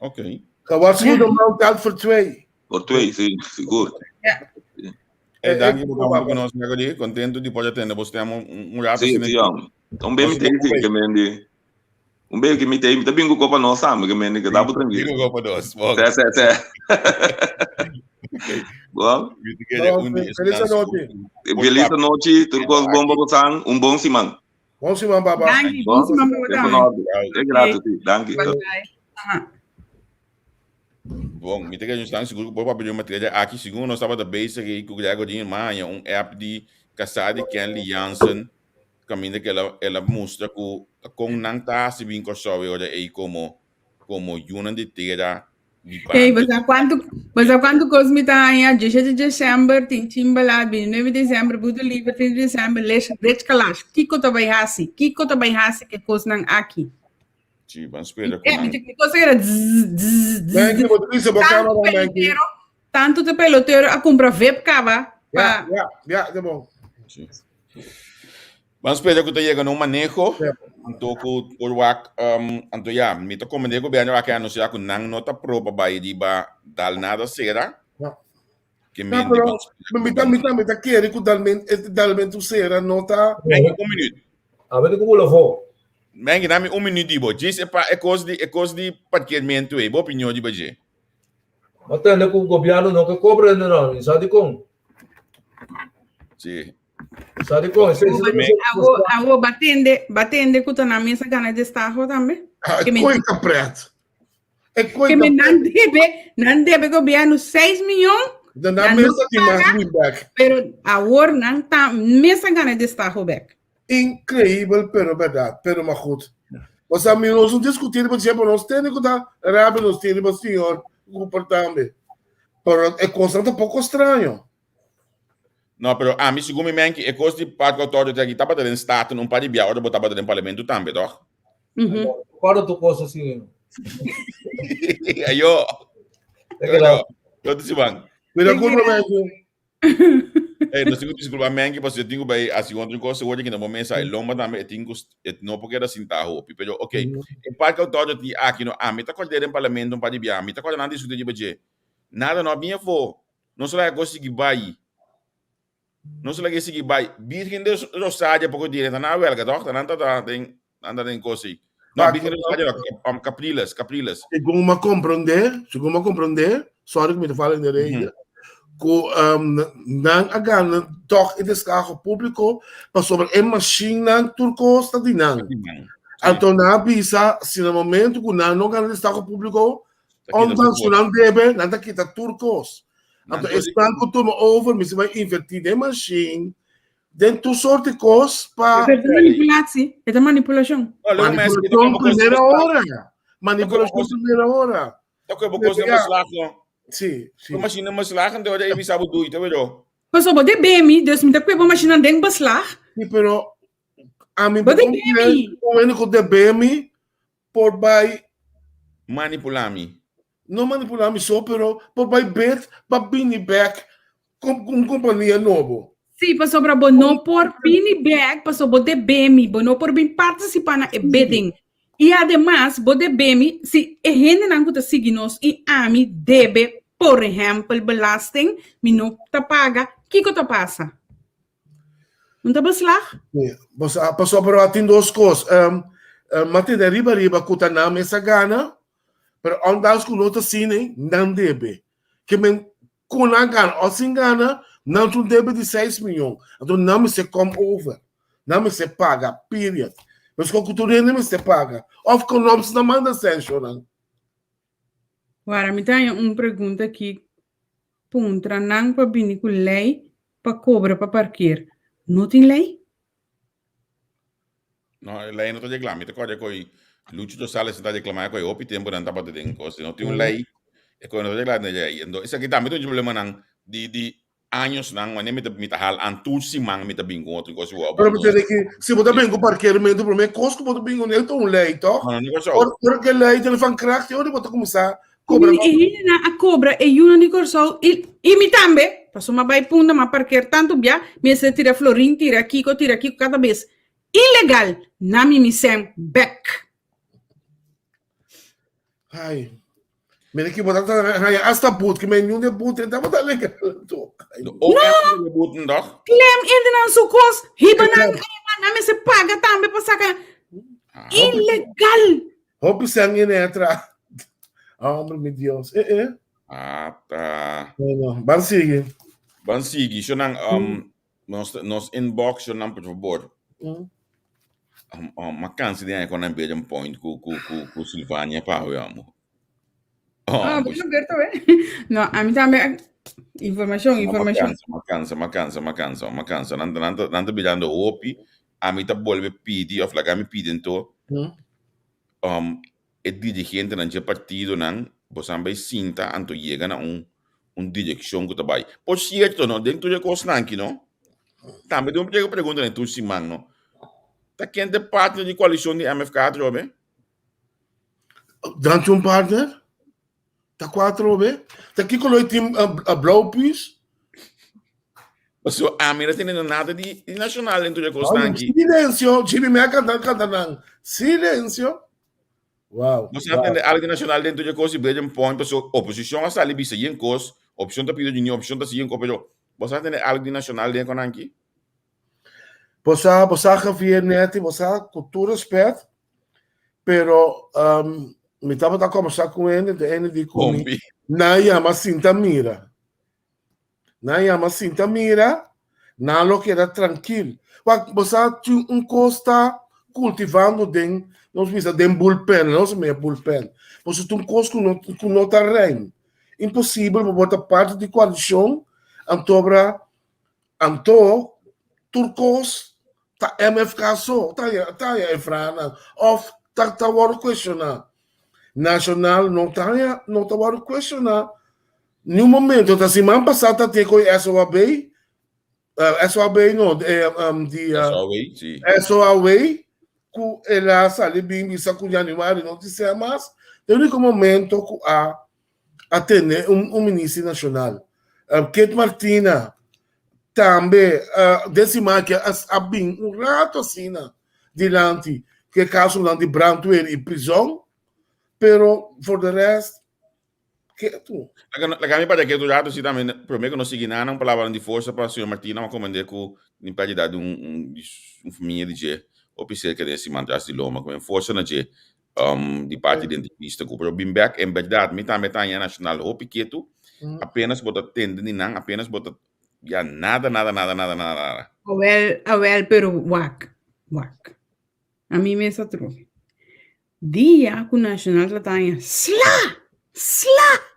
Ok. Acabou seguro mount out for 2. Por 2, sim, seguro. Danke por nós agora, contento de poder ter você rato. Sim, bem me tem que me bem que me tem, também com copa nós sabe que me que dá para tranquilo. Bingo copa nós. Bom. Feliz noite, tudo bom para você, bom semana. Bom semana, babá. Bom semana, é grato, danke. Bom, me tem que a gente está seguro para pedir uma trilha aqui, segundo nós estava da base que o Grego de manhã app de Casade Kenley Jansen, caminho que ela mostra que com não tá se bem com só olha aí como uma de terra. Mas quando Cosme tá aí, 10 de dezembro, tem timbalado, 9 de dezembro, Buda Livre, 3 de dezembro, Rech Kalash. Kiko to vai hasi que coisa não aqui. Sim, vamos esperar. Que coisa era tanto de peloteiro a comprar webcava. É bom. Vamos esperar que tu chega no manejo. Então, por WAC, então, me toca como nego bem aqui anunciar que não nota prova vai de dar nada será. Que me tá querendo que dalmente será nota. Minuto. A ver como lo vou. Mengi dá-me minuto, diz é coisa de paqueamento aí, boa opinião de baje. Matende com o governo não que cobra não, sabe como? Sim. Sabe como? Awo batende kuta na mesa gana de estágio também. É Que me- coisa preta. É Que coisa me preta. não deve governo 6 milhões, Na não mesa de paga. mais back. pero agora não tá mesa gana de estágio back. Incrível, pero verdade. Pero mas goed. Nós amigos não discutir, por exemplo, nós temos que dar rápido, nós temos o senhor comportamento. Pero é constante um pouco estranho. No, pero a mim, segundo me que é coisa de parte autória que estava dentro do estado, não pode viajar, ou botar dentro do parlamento também, toch? Para tu coisa assim. Aí eu, É que lá. eu disse, bang. Mira, comprometo. No segundo desculpa, mangi, porque eu tenho bem, assim, outra coisa, hoje que no momento sai lomba também, eu tenho, não porque era assim, tá, roupa, pero, ok, em parte autória que aqui, no, me tá colhendo em parlamento, não pode viajar, me tá colhendo nada disso de budget, nada não vinha for, não só é gosto de vai, não só é gosto de vai, virgem de Rosário, porque direto na huelga, toch? Anda tem coisa aí. Não, virgem de Rosário, Capriles. Segundo compreender, sorry que me falo em direito, não agana toch in het carro público, mas sobre a machine turcos está de não. Então na bisa, se no momento que não ganha o carro público, onde não deve, não está quita turcos. Então estão com toma over, mas vai invertir a machine, dentro sorte de coisas para É manipulação. manipulação primeira hora. Manipulação primeira hora. Então que eu vou conseguir mais lá, Sim, sim. mas não mais lá, então eu já vou do, então Mas o bode BMI, Deus me dá que a machine dentro baslar. Sim, pero a mim Bode BMI. o único de BMI por vai manipular-me. não manipular-me só, pero por vai bet para bini back com companhia novo. Sim, para sobra não por pini bag, para sobra de BMI, não por bem participar na bidding. E además, bode BMI, se a gente não está seguindo e a mim deve, por exemplo, belasting, me não tá paga, o que que passa? Não tá baslar? Passou por atin duas coisas. Mate de riba kuta na mesa gana, pero ondas com outra cine não deve. Que men kuna gana, ou sem gana, não tu deve de 6 milhões. Então não me se come over. Não me se paga, period. Mas com cultura não me se paga. Of com nomes não manda sanction. Agora, me tem uma pergunta aqui. Puntra não para vir com lei para cobra para parquear. Não tem lei? Não, lei não está reclamando. Então, quando Lúcio dos Salles está reclamando, quando o tempo não está batendo coisa, não tem lei. E quando não está reclamando, então isso aqui também tem um problema não de anos não, mas nem me tá hal antusi mang me tá bingo outro coisa o. Pero você tem que se você bem com parqueamento, o problema é costo que você bingo nele tem lei, toch? Porque lei ele van crack, eu vou começar cobra. E na a cobra e uma de corso e me também, passou uma vai punda, mas parquear tanto bia, me se tira florin, tira aqui cada vez. Ilegal, na me sem back. Ai. Mira que botar hasta boot, que menino de boot, então botar legal. Não! Klem ainda não sou cos, riba na me se paga também para sacar. Ilegal. Hope sangue entra. Oh, meu Deus. Ah, tá. Van sigue. Van sigue, so nang nos inbox so nang por favor. Makansi din ako ng Belgium point ku Silvania pa amo. Bueno, Berto, no, a mí también información. Makansa. Nanta bilando opi, a mí ta vuelve pidi of like a mí piden to. El dirigente ng partido nang bosambay sinta anto llega na un dirección que tabay. Por cierto, no, dentro de cosas nanki, no? También de un pregunta en tu simang, no? Ta quem de partner de coalição de MFK, Jobe? Dante um partner? Tá 4 be? Tá aqui com o time a Blaupies? So, a mim não tem nada de nacional dentro de Constante. Silêncio, Jimmy Meca cantando. Silêncio. Uau. Você entende algo de nacional dentro de Constante, Belgium Point, pessoa, oposição a sair bisa em cos, opção da pedido de opção da seguir pero você entende algo de nacional dentro de Constante? Você Javier Neto, você com todo respeito, pero Me estava a conversar com ele disse comigo, Pompi. na llama cinta mira. Na llama cinta mira, na lo que era tranquilo. Você tinha costa cultivando não se den bullpen, não se meia bullpen. Você tem costa com no terreno. Impossível para botar parte de coalição, turcos, tá MFK só, tá Efrana, of tá agora questionar. Nacional não tá agora questionar. Nenhum momento, tá semana passada tem com SOAB, não, Sim. SOAB, que ela sale bem, isso com Januário, não disse mais. O único momento que a ter ministro nacional. Kate Martina, também, decimar que há bem rato assim, diante, que caso lá de Brandweer e prisão, pero, for the rest, que tu? La kami pada que tu jato si também, primeiro que não segui nada, não palavra de força para o senhor Martina, mas comandei com impedidade família de G, oficial que desse mandato de Loma, com força na G, de parte identista, com o Bimbeck, em verdade, me também tá em nacional, o piqueto, apenas botar tenda de não, apenas botar, já nada. Well, pero wak. A mim me essa trouxe. Dia que o Nacional Latanya, slá!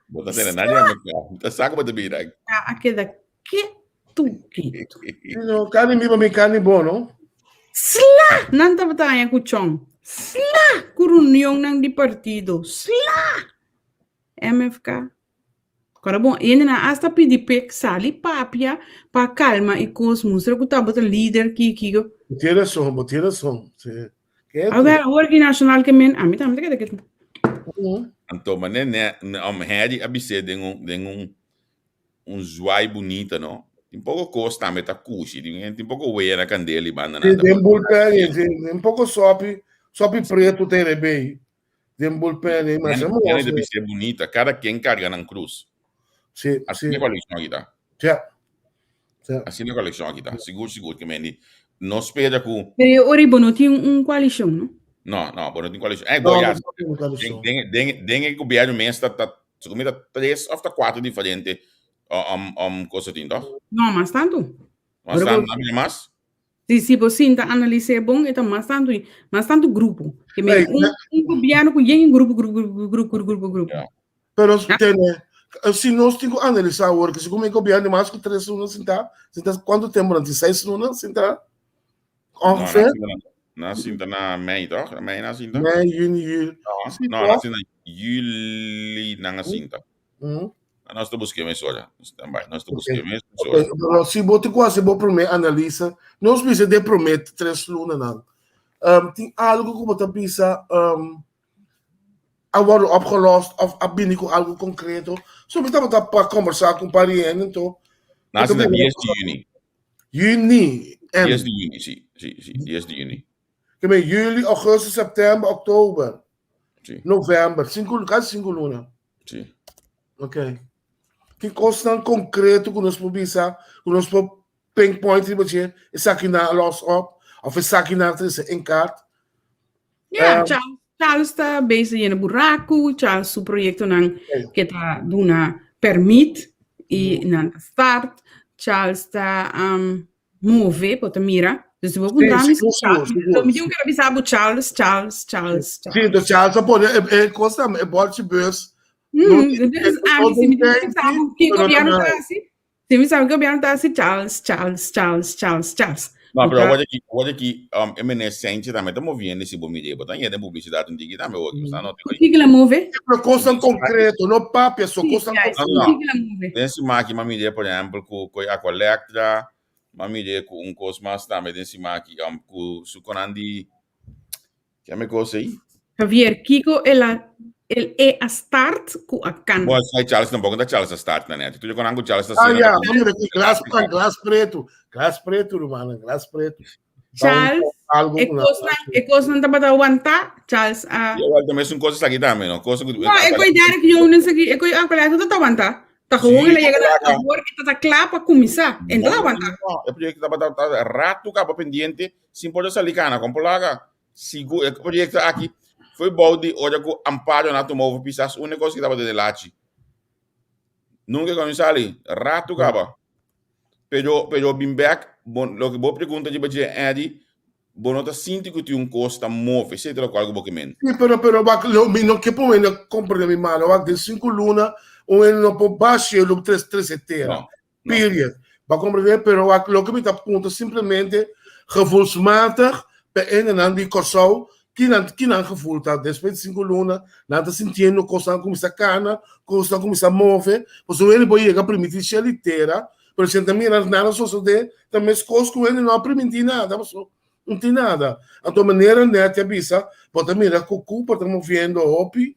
Botar tenda, nada, tá saco para bira. Aquela que tu. Não, carne bom, não? Slá! Nanta Batanya com chong. Slá! Com reunião nang di partido. Slá! MFK. Agora, bom, ainda hasta pedir pek sali papia para calma e cosmos. Será que tá botando líder que Tira som. Agora, que nacional que men, a mim também tem que Então, mas Harry abisse tem zoai bonita, não? Tem pouco costa, mas tá cuxi, tem pouco weia na candela e banda nada. Tem bullpen, tem pouco sope preto tem bem. Tem bullpen, mas é muito. Deve ser bonita, cada quem carga na cruz. Sim. Assim é a coleção aqui, tá? Assim é a coleção aqui, tá? Seguro que mendi. Não espera com. Pero Oribo não tinha coalição, não? Não, não tem coleção. Boia. Tem governo mesmo, tá comida 3 ou 4 diferentes coisa assim, tá? Não, mas tanto. Mas tanto mais? Se você tá analisar bom, então mais tanto grupo. Que governo com grupo. Pero se nós temos que analisar agora, que se como é governo mais que 3 lunas, sentar quanto tempo durante 6 lunas, sentar? Na cinta na mei, toch? Na mei na cinta? Mei, juni. Não, na cinta juli na cinta. Nós estamos buscando isso, olha. Nós estamos buscando isso. Se você quase prometer analisa, nós precisamos de prometer 3 lunas, não. Tem algo que você pensa agora opgelost of com algo concreto. Só me estava para conversar com o pariente, então. Na cinta 10 de juni. Juni. 10 de juni, sim. 10 de juni. Que bem, juli, agosto, setembro, outubro. Sim. Novembro, quase 5 lunas. Sim. Ok. Que coisa concreto que nós podemos pensar, que nós podemos pinpoint, isso aqui na loss up, ou isso aqui na em carta. Charles está bem no buraco, Charles o projeto que está dando permite e não start, Charles está mover para mira. Dus we moeten dan misschien kunnen we Charles. Sim, então Charles pode costa é bote bus. Dus que governo tá assim? Se me sabe que o governo tá assim, Charles. Não, pero hoje aqui MNSente também está movendo esse bom mídia, botar em publicidade não diga também hoje, está não tem. O que ela move? É coisa concreto, não papo, só coisa concreto. Nesse máquina mídia, por exemplo, com a coleta mamide com cosmas também desse maqui com suconandi que me coisa aí Javier Kiko ele é a start com a can bom sai Charles não pode Charles a start na net tu já quando Charles está sendo vamos aqui glass preto mano glass preto Charles é coisa não tá para aguentar Charles eu também são coisas aqui também não coisa não é coisa que eu não sei é coisa a coleta não tá aguentar. Tá com ele chega na agora que tá claro para começar. Então aguanta. É projeto tá rato capa pendiente, sim pode salir cana com polaga. Sigo é projeto aqui foi balde, olha que amparo na tomou pisas, o negócio que estava de lachi. Nunca começar ali, rato gaba. Pero Bimbeck, lo que vou perguntar de você é de, não está sentindo que um custo move, sei lá qual documento. Sim, pero não que põe na compra de mano, de 5 luna, não pode baixar o 3 Não. Period. Vai compreender, pero lo que me está apontando simplesmente gevoelsmatig bij een en ander die corso, que não gevoel tá depois de 5 luna, não está sentindo coisa como essa cana, coisa como essa move, pois ele pode chegar a permitir se ele terá, pero se também nada só de, também as coisas que ele não permite nada, não tem nada. Então, maneira net avisa, pode mirar cucu, pode movendo hopi,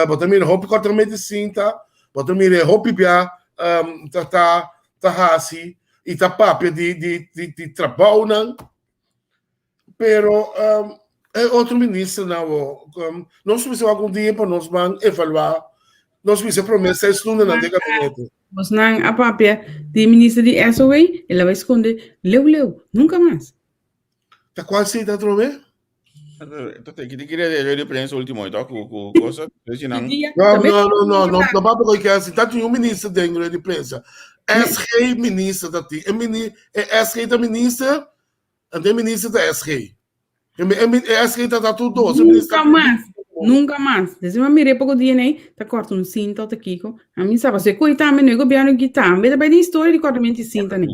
pode mirar hopi cortamente cinta, pode mirar hopi pia, tá hasi, e tá papia de trabalho, não. Pero é outro ministro, não. Nós precisamos algum dia para nós vamos evaluar, nós precisamos promessa isso não de gabinete. Mas não, a papia de ministro de SOA, ela vai esconder, leu, nunca mais. Tá quase aí, tá trove? Então, que te queria dizer de prensa último, então, com coisa, Não, papo que é assim, tá tinha ministro dentro de prensa. SG ministro da ti, é SG da ministra, é ministro da SG. É SG tá tudo, Nunca mais. Desde uma mirei pouco dia, né? Tá corta um cinto, tá Kiko. A mim sabe, você coita, mas não é governo que tá. Mas também tem história de cortamento de cinta, né?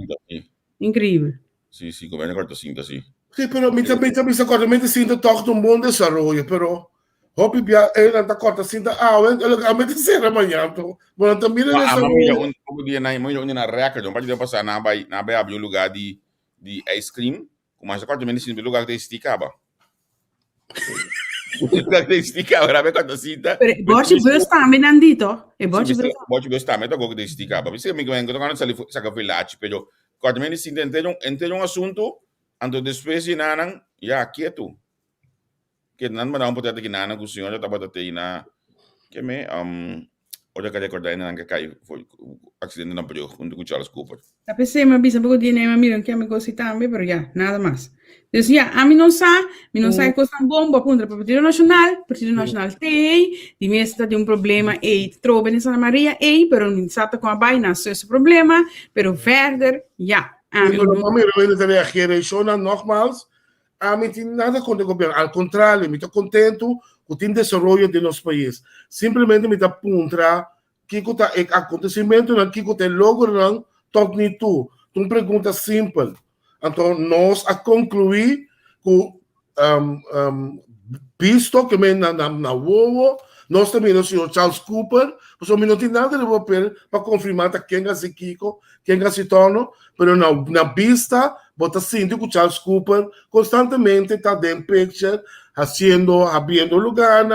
Incrível. Sim, governo corta cinta, sim. Sim, pero também se cortamento de cinta toca um bom desenvolvimento, pero hopi bia ele tá corta cinta, ele realmente será amanhã, então, bom, também ele um pouco dia na reca, não pode passar na vai abrir um lugar de ice cream, como essa cortamento de cinta, lugar que esticava. Esticava, era corta cinta. Bote bus também nandito. E bote bus também toco de esticava. Você me conhece quando sali saca velate, pero cortamento de cinta entende um assunto, ando depois de nanan, já quieto. Que não me dá um poder que nana com o senhor já estava até na que me olha que recordar ainda que cai foi acidente não perdeu junto com Charles Cooper. A pessoa me avisa pouco dia, né? Miram que a me gosta também, pero já nada mais. Então, já, a mim não sai coisa bom, aponta para o Partido Nacional tem, de mesa tem problema, trova em Santa Maria, pero não sabe com a baina, esse problema, pero verder, já. Ele te reagiu nogmaals. A mim tem nada contra o governo, ao contrário, me estou contente com o desenvolvimento de nosso país. Simplesmente me está contra que o acontecimento que o logram toque tu. Uma pergunta simples. Então, nós a concluir com visto que me na UOO, nós também o senhor Charles Cooper, porque não tem nada de papel para confirmar quem é esse Kiko, quem é esse Tono, mas na vista, bota sinto que o Charles Cooper constantemente está dentro picture, abrindo lugar,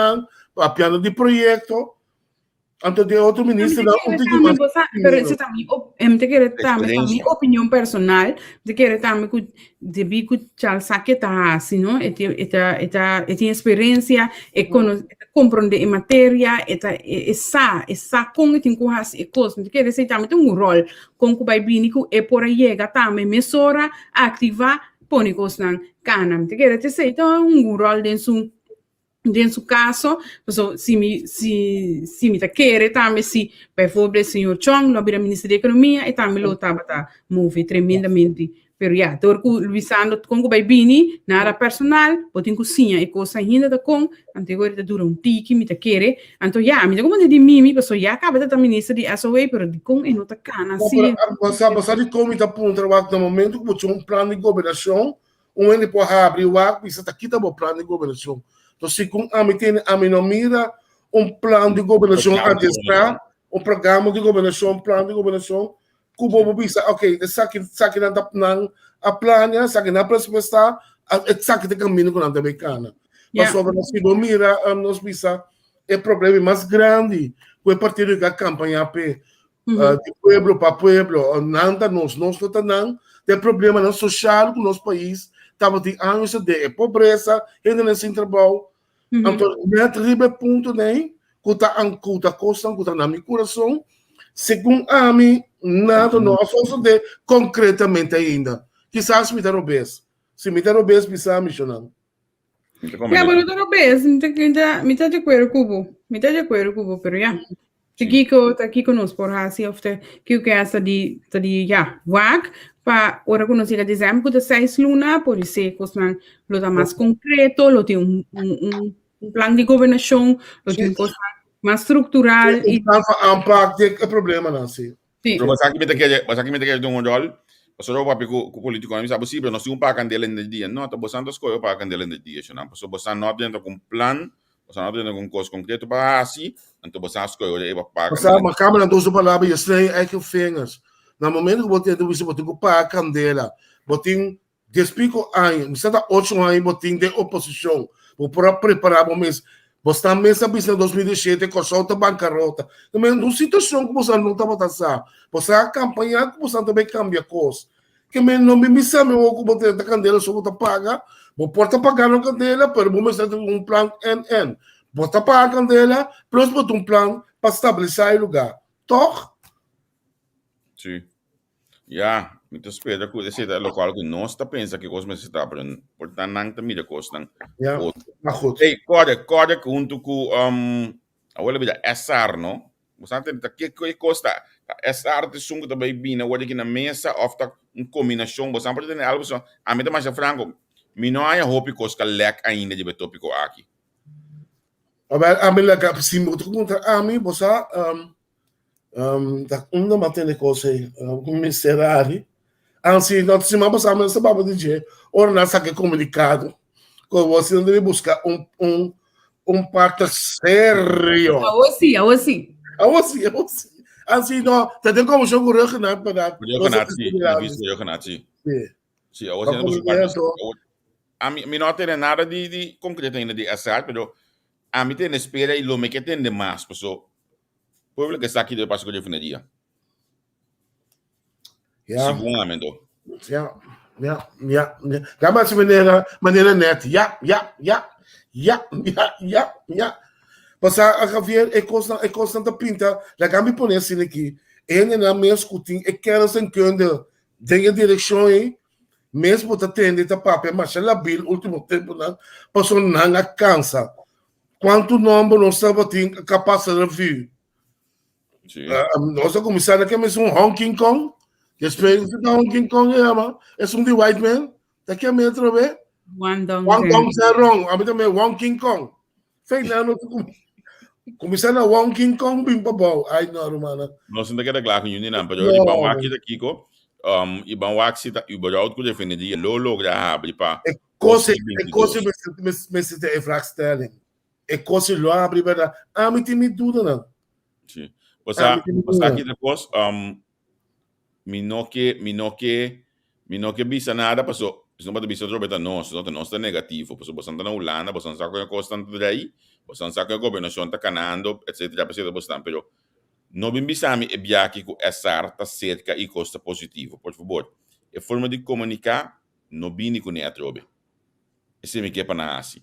apiando de projeto. Então, de outro ministro, pero esse também, te quer também opinião personal, te quer também que devi que Charles saque tá assim, não? Eta experiência, compreender a matéria, essa com tem coisas e coisas, te quer dizer também tem rol com o baibínico é por aí chega também mesora ativa põe coisas na cana, te quer dizer então rol dentro do caso, se me quer também se, por exemplo, o senhor Chong, lo vira ministro da Economia, e também lo estava move tremendamente. Pero já, tô revisando com o baibini, nada personal, botem cozinha e coisa ainda da com, anterior dura tique, me quer, então já, me como de mim, pessoa já acaba de ministro de SOA, pero de com e não tá cana assim. Você de como está por trabalho no momento, que você um plano de governação, ele pode abrir o ar, e você está aqui tá bom plano de governação. Então, se a mim não mira plano de governação a destra, programa de governação, plano de governação, que o povo pensa, ok, saque a plana, saque na pressupostar, saque de caminho com a americana. Mas sobre se não mira, nós pensa, é problema mais grande, que é partido da campanha de pueblo para pueblo, nada nós não tem problema no social com o nosso país, estava de anos de pobreza, ainda não sem trabalho. Então, não é ponto nem que está costando, que está na meu coração, segundo a mim, nada não faço de concretamente ainda. Quizás me der obes. Se me der obes, precisa missionar. Ya, bueno, otra vez, mitad de acuerdo cubo, pero ya. Tá aqui conosco, por assim, que hasta de já, WAC, para ora conhecer a dezembro de 6 luna, por isso, cosnan, lo da mais concreto, lo tem plan de governação, lo tem coisa mais estrutural. E para ampac de problema, não, sim. Mas aqui me quer de um rol. Mas o papi com político não é possível. Nós temos para candela no dia, não. Tá bastante as coisas para candela no dia, não. Porque bastante não dentro com plan, bastante não dentro com coisa concreto para assim. Então bastante as coisas é para. Mas a câmera dos palavras e estranho é que fingers. No momento que você tem você botar para candela, botin 10 pico anos, você tá 8 anos botin de oposição, para preparar o mês. Você também sabe que em 2017 com solta bancarrota. Também uma situação que você não está passando. Você a campanha que você também cambia coisa. Que não me sabe o que você está candela só você paga. Você pode pagar na candela, mas você tem um plano NN. Você paga a candela, plus você tem um plano para estabilizar o lugar. Toch? Sim. Ja, muito espera que esse é local que nós está pensando que coisa mais está portanto não também de coisa não. Ja, maar goed. Hey, corre junto com agora vida SR, não? Você tem que costa SR de sungo também bem, não que na mesa of tá uma combinação, você pode ter algo só. A mim mais franco, me não há hope costa lek ainda de tópico aqui. A mim lá que se muito contra a mim, você tá uma matéria coisa com miserável. Assim, nós se vamos a mesa para dizer, ora nós saque comunicado. Que você deve buscar parte sério. Assim. Assim, não, tem como jogo rug na para. Eu canati. Sim, a você não busca. A mim não tem nada de concreto ainda de assar, mas a mim tem espera e lo me que tem de mais, pessoal. Pueblo que está aqui de passo que eu definiria. Seguramente. Ja. Gama de maneira net. Ja. Passar a Javier é constante pinta. La gama me põe assim aqui. Ele na minha escutinha é que ela se entende de direção aí. Mesmo tá tendo tá papel, mas ela bil último tempo não passou não cansa. Quanto número não estava capaz de ver. Nós começamos aqui mesmo Hong Kong. Je spreekt het nou King Kong, ja man. É de white man. Dat kan je metro be. Wang Dong Zerong. A mim também Wang King Kong. Fez não começar na Wang King Kong bem babau. Ai não, mano. Nós não queremos claro com o não, mas eu vou aqui daqui co. E vou aqui tá e vou outro defender dia lolo gra abrir para. É coisa me se te vraagstelling. É coisa lo abrir para. A mim tem dúvida não. Sim. Você aqui depois Minoque bisa nada passou. Se não pode bisa outra nós está negativo, passou bastante na Holanda, bastante saco a constante daí, bastante saco a governação está canando, etc. Passou bastante, pero não bem bisa me é biaki com essa tá cerca e costa positivo, por favor. É forma de comunicar, não bini com nem atrobe. Esse me quer para na assim.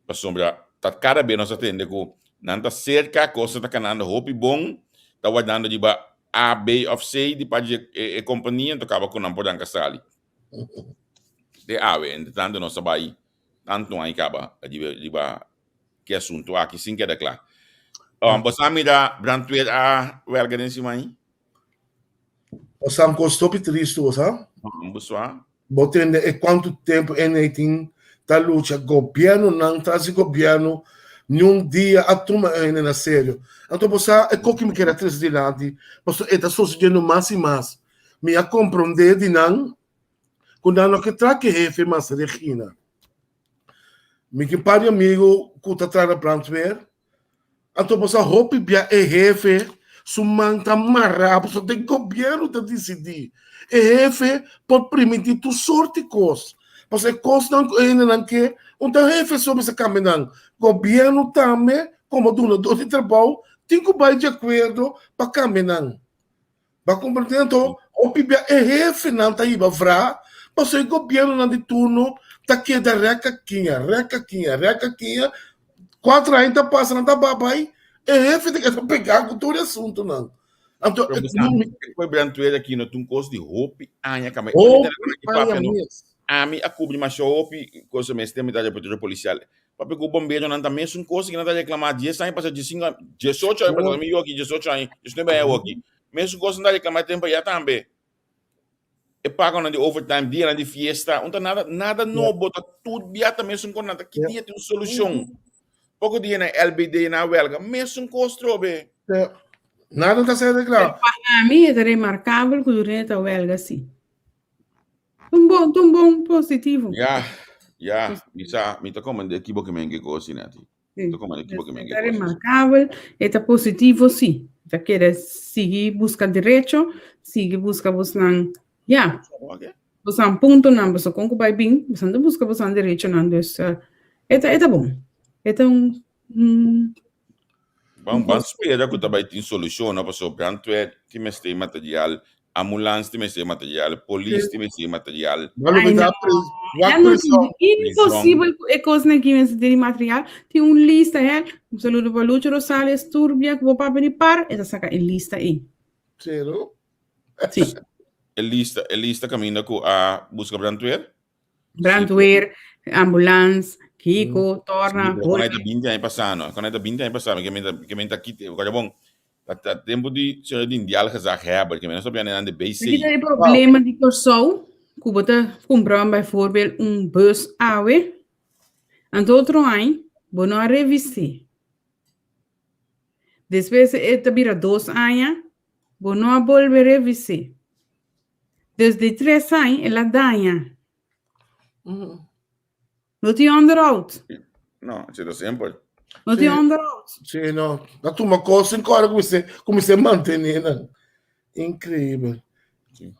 Passou tá cada vez nós atende com não tá cerca, costa tá canando, hope bom, tá guardando de ba A, B of C, di pagina e companhia, tocava com não podem casar. De ave, entretanto, não sabe tanto aí acaba de que assunto aqui, sim que é claro. Você mira Brandweer a verga em cima aí? Você me custou triste, você? Você? Botando e quanto tempo ele tem da luta, governo não traz governo. Num dia a turma ainda na sério. Então você é que me quer três de lá, você está sucedendo mais e mais. Me a compreender de não, quando não que traque jefe mais Regina. Me que pare amigo que está atrás da Brandweer. Então você roupa bia é jefe, sumanta marra, você tem governo de decidir. É jefe por permitir tu sorte de coisas. Você constante ainda não que então jefe sobre essa caminhada. Governo também, como donador de trabalho, tem que ir de acordo para caminhar. Para compreender, então, o PIB é jefe, não está aí, para mas o governo não de turno, está aqui da recaquinha, 4 anos está passando, está babai, é jefe de que pegar com todo o assunto, não. Então, foi Brandweer aqui no Tuncos de roupa, anha, cama. a mim a cobrir mais show coisa mesmo tem metade de policial papi o bombeiro não também é uma coisa que não está reclamar 10 anos passa de 5 18 anos para mim aqui 18 anos isso não é bem aqui mesmo coisa não está reclamar tempo já também e pagam de overtime dia de fiesta não nada não bota tudo bem também são com nada que dia tem uma solução pouco dia na LBD na huelga mesmo costo bem Nada está sendo claro. A mim é remarcável que durante a huelga, sim. Um bom positivo. Bisa, me tá comendo equivocamente que coisa, né? Tô comendo equivocamente que É coisa. remarcável, é positivo, sim. Tá querendo seguir buscar direito, seguir buscar você você ponto não, você conco vai bem, você não busca você direito não, então é bom. Vamos esperar que também tem solução, não para brandweer, tem este material, ambulância tem este material, polícia tem este material. Impossível é coisa que me de material, tem lista aí, um saludo para Lúcio Rosales, Turbia, que vou para par, essa saca em lista aí. Sério? Sim. Lista caminho com a busca Brandweer, ambulância, Kiko, Torna, quando é da 20 anos passando, que me tá aqui, agora bom, tá tempo de ser de indial que já é, que me não sabe nem de base. Aqui tem problema de corso, que você comprar, por exemplo, bus AWE, e outro ano, você não revisar. Depois, vira 2 anos, você não volver a revisar. Desde 3 anos, ela danha. Não tem underout. Não, isso é sempre. Não tem underout. Sim, não. Dá uma coisa, agora comecei a manter, né? Incrível. Sim.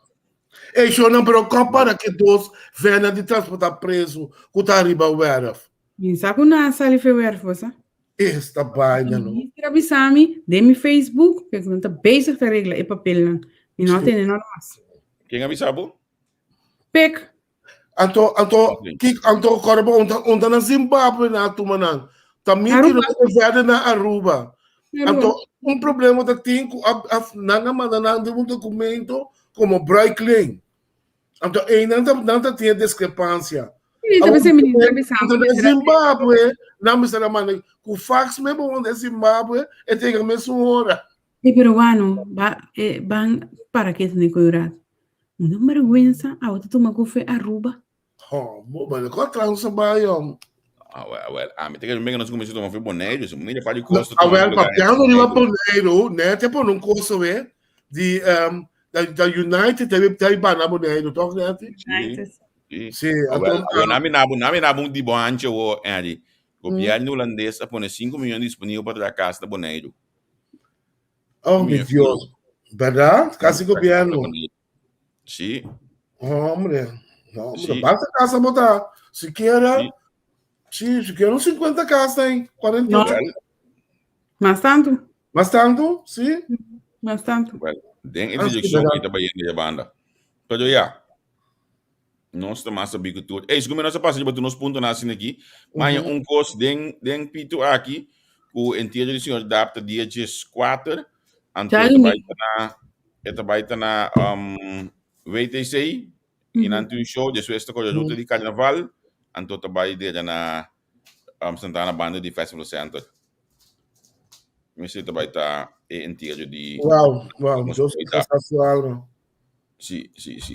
Ei, eu não preocupa que dois venham de transportar preso com o Tariba Werf. E sabe que não sai de Werf, você? Esta vaina, não. Escravisame, dê-me Facebook, que não está basic da regra, é papel, não. E não tem nada mais. Quem avisava? Pek. Anto agora onde na Zimbábue na Tumanang. Também que na Aruba. Anto problema da tem não manda de documento como Breitling. Anto não tem discrepância. Na Zimbábue, não me será mano, o fax mesmo onde é Zimbábue, é tem a mesma hora. E peruano, van para que tem cuidado. Uma vergüenza, a outra toma café Aruba. Mas qual transa vai, well, me tem que ver que nós começamos a fazer boneiro, isso me faz de custo. Papiano de boneiro, né? Tipo num curso de da United teve bana boneiro, toque né? Sim. Eu não me de bom antes o Andy. O governo holandês a pôr 5 milhões disponível para a casa de boneiro. Oh, meu Deus. Verdade? Casi governo. Sim. Hombre. Basta casa botar. Se quer uns 50 casas, hein? 40. Mas tanto? Mas tanto? Sim. Mas tanto. Well, tem introdução que está bem na banda. Pero já. Nós estamos a bico tudo. É isso que nós passamos para nos pontos assim aqui. Mas coisa den pito aqui, o inteiro do senhor adapta dia 4. Então, esta vai estar na VTC, e nanti um show, depois esta coisa junto de carnaval, então vai ter na Santana Banda de Festival Center. Mas esta vai estar inteiro de... Uau, sensacional. Sim,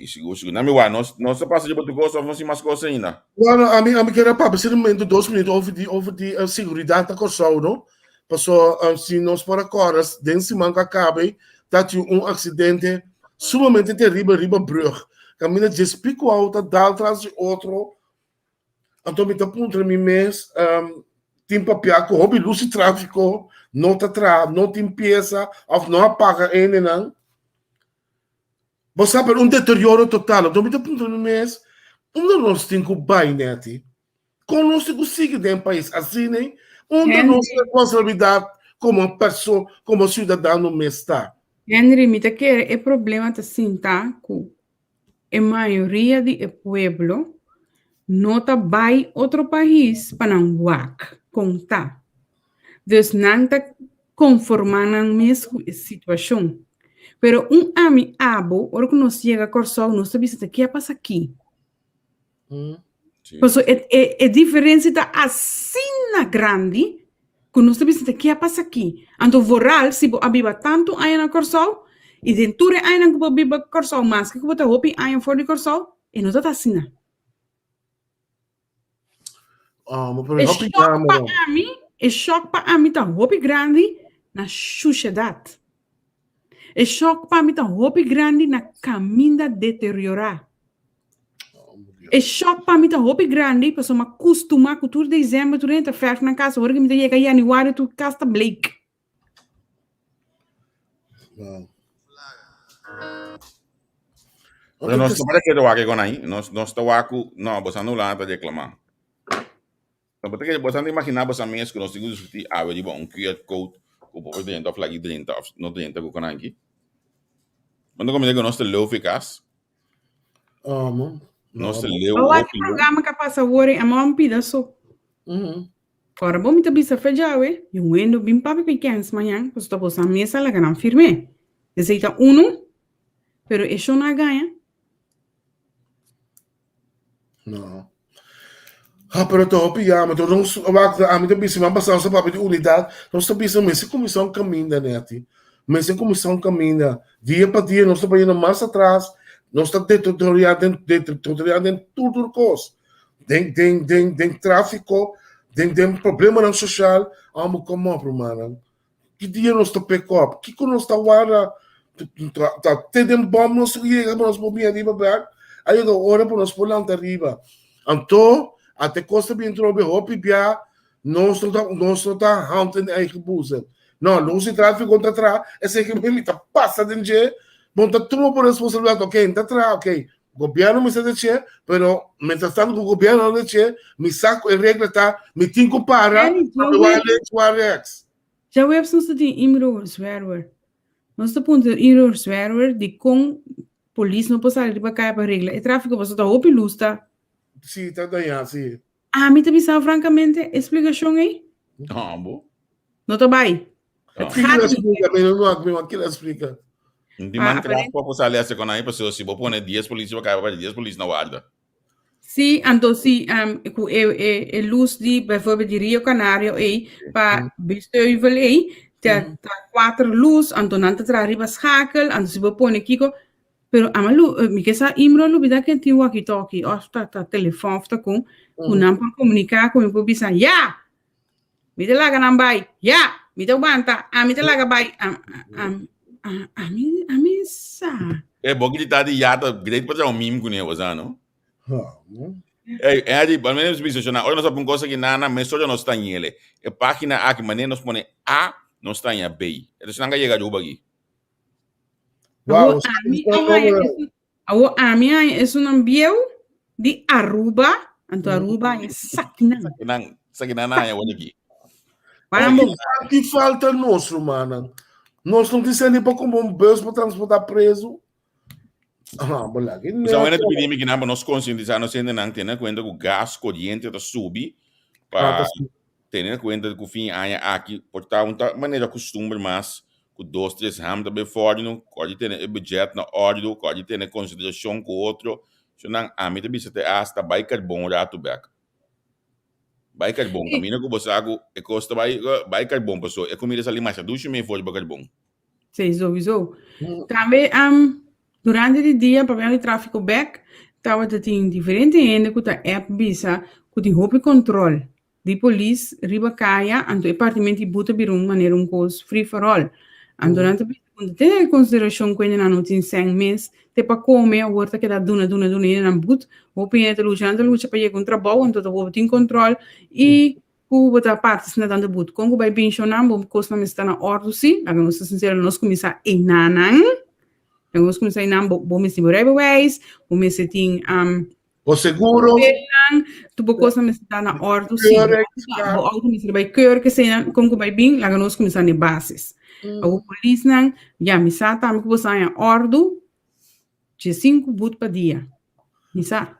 seguro. Não me vai, nós passamos de Portugal, só vamos mais coisas ainda. Bueno, a mim queria para precisamente 2 minutos over de segurança da corção, não? Passou, se nós por agora, dentro de manca acabe, tá um acidente sumamente terrível, riba brug. Caminha de pico alta, dá atrás de outro. Então, me tá ponto mim mês, tem papel com hobby luz e tráfico, não tem peça, não apaga ainda, não. Você sabe, deterioro total. Então, me tá ponto mim mês, nós temos que bainete. Como nós conseguimos em um país assim, né? Onde nossa responsabilidade como pessoa, como cidadão no mês está. Henry, me tá quer é problema tá sinta que a maioria do povo não tá vai outro país para não contar. Então não tá conformando na mesma situação. Pero abo, hora que nós chega a Corsol, nós sabemos o que passa aqui. Sim. Pues a diferença está assim na grande, que nós estamos dizendo que passa aqui. Então, voral, se você abiba tanto aí na corsal, e dentro aí na que abiba corsal, mas que você hopi aí fora de corsal, e não está assim. Mas É choque para mim, tá hopi grande na sociedade. É choque para mim, tá hopi grande na caminho deteriorar. É choque para mim, tá hopi grande, para uma costuma que tu dezembro, tu entra ferro na casa, agora que me chega em januário, tu casta Blake. Pero nós não para que do aqui com aí, nós estou aqui, não, você não lá para reclamar. Então, porque você não imaginar você mesmo que nós temos que discutir, tipo um QR code, o povo dentro da flag dentro, não dentro com aqui. Quando como digo, nós te leu eficaz. Nós te leu. Olha que programa que passa agora, é uma pedaço. Agora, vamos te bisa feijão, e um endo bem para pequeno amanhã, você está posando a mesa lá que não firme. Aceita pero isso não ganha. Não. Pero tô pijama, tô não a mim também se passar essa papel de unidade, nós estamos pensando mas comissão caminha né ati. Mas comissão caminha, dia para dia nós estamos indo mais atrás, nós estamos deteriorando tudo coisa. Tem tráfico, tem problema no social, amo como mano. Que dia nós estamos pick-up, que nós estamos agora tem bom nós chega nós vamos ali para aí agora para nós pular até arriba. Então até costa bem trobe hopi bia nós tá hunting aí que busa não se tráfico contra trás esse que me tá passa de je monta tudo por responsabilidade ok tá atrás ok governo me sabe che pero mientras tanto o governo não che me saco a regra tá me tinco para já o Epson se tem imro swearword nós tá ponto imro swearword de com polícia não pode sair para cair para regra e tráfico você tá hopi lusta. Sim, tá ganhando, sim. Me te pensava francamente, explicação aí? Não, bom. Não tá bem. Aquilo explica. De maneira que você ali a com aí, pessoas se você põe 10 polícia para 10 polícia na guarda. Sim, então se luz de, bijvoorbeeld de Rio Canário aí, para bestuivel aí, tá 4 luz, então não tá arriba schakel, então se você põe aqui pero amalu mi kesa imro lu bida que ti walkie talkie of ta telefone of ta com unam para comunicar com o bisa ya mi te laga nambai ya mi te banta mi te laga bai mi sa Bom que tá de yata great para um meme com ele você não ali pelo menos me sugestão olha nós vamos coisa que nana mas só nós está em ele página aqui maneira nós põe A nós está em B então se não chega de aqui. Wow, a minha é um biel de Aruba, então Aruba é Sakina. Sakina não é onde aqui. Vamos. Que falta nosso, mano. Nós não dizemos para como um bus para transportar preso. Bola. Então, ainda pedimos que nós conscientizar, nós ainda não temos conta que o gás corrente está subindo para ter conta que o fim aqui, portanto, uma maneira costume, mas com 2, 3 ramos também fora, pode ter budget na ordem, pode ter consideração com o outro. Senão, a mim também se tem hasta vai carbon rato back. Vai carbon, caminha com você água, e custa vai carbon, pessoal. É comida ali mais, duche me for para carbon. Sim, isso. Também, durante o dia, para o tráfego back, estava tem diferente ainda com a app bisa, com o roupa controle de polícia, riba caia, o departamento de buta bir maneira coisa free for all. Durante quando tem consideração quando não tem 100 meses, te para comer a horta que dá duna na but, o pineta luta para ir contra bom, então o tem controle e o botar parte na dando but. Quando vai pensionar, bom coisa não está na ordem sim, agora nós sincero nós começar em nanan, nós começar em nan bom me se borrego ways, bom me se tem o seguro, tu coisa não está na ordem sim, o auto me se vai cure que seja como vai bem, agora nós começar em bases. O polícia não, já me sabe também que você tem ordem de 5 but para dia, me sabe,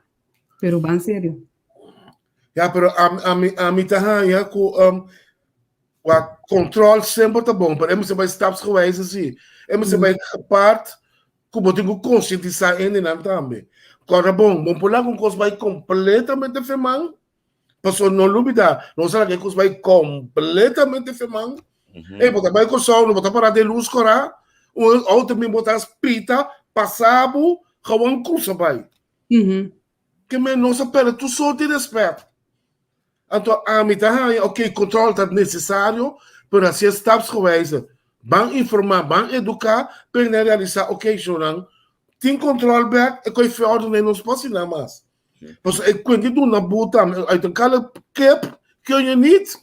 pero bem sério. Já, pero a mim tá já com o controle sempre tá bom, pero você vai estar geweest assim, você vai parte como tenho conscientizar ainda não também. Agora, bom por lá com coisa vai completamente femang. Pastor, não dúvida, não será que coisa vai completamente femang. E botar vai com sol, não botar para de luz corá, ou também botar as pita, passado, gewoon cruza vai. Que me não se perde, tu só te respeito. Então, a mim tá, ok, controle tá necessário, mas assim, steps geweest. Van informar, van educar, para realizar, ok, Joran, tem controle back, e coi verordening in ons passie na mas. Dus ik kon niet doen naar Bhutan, uit een kale kip, kun je niet.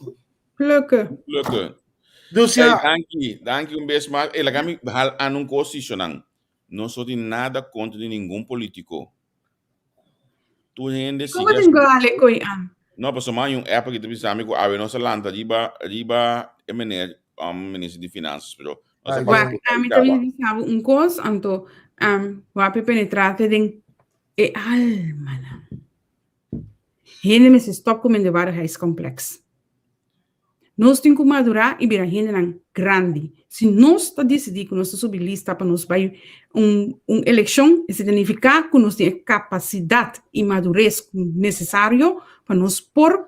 Plukken. Dus Hey, ja. danke um beijo, mas ela kami hal anung posicionang. Não sou de nada contra de nenhum político. Tu rende Como tem gale koi an? Não, mas só yung época que tu precisa amigo, a nossa landa riba ministro de finanças, pero Wak ami tabi sabu un kos anto wapi penetrate den e alma na. Hene me se stop komen de waarheidscomplex. Nós temos que madurar e virar gente grande. Se nós está decidindo que nós estamos sob lista para nós vai eleição, isso significa que nós temos capacidade e madurez necessário para nós pôr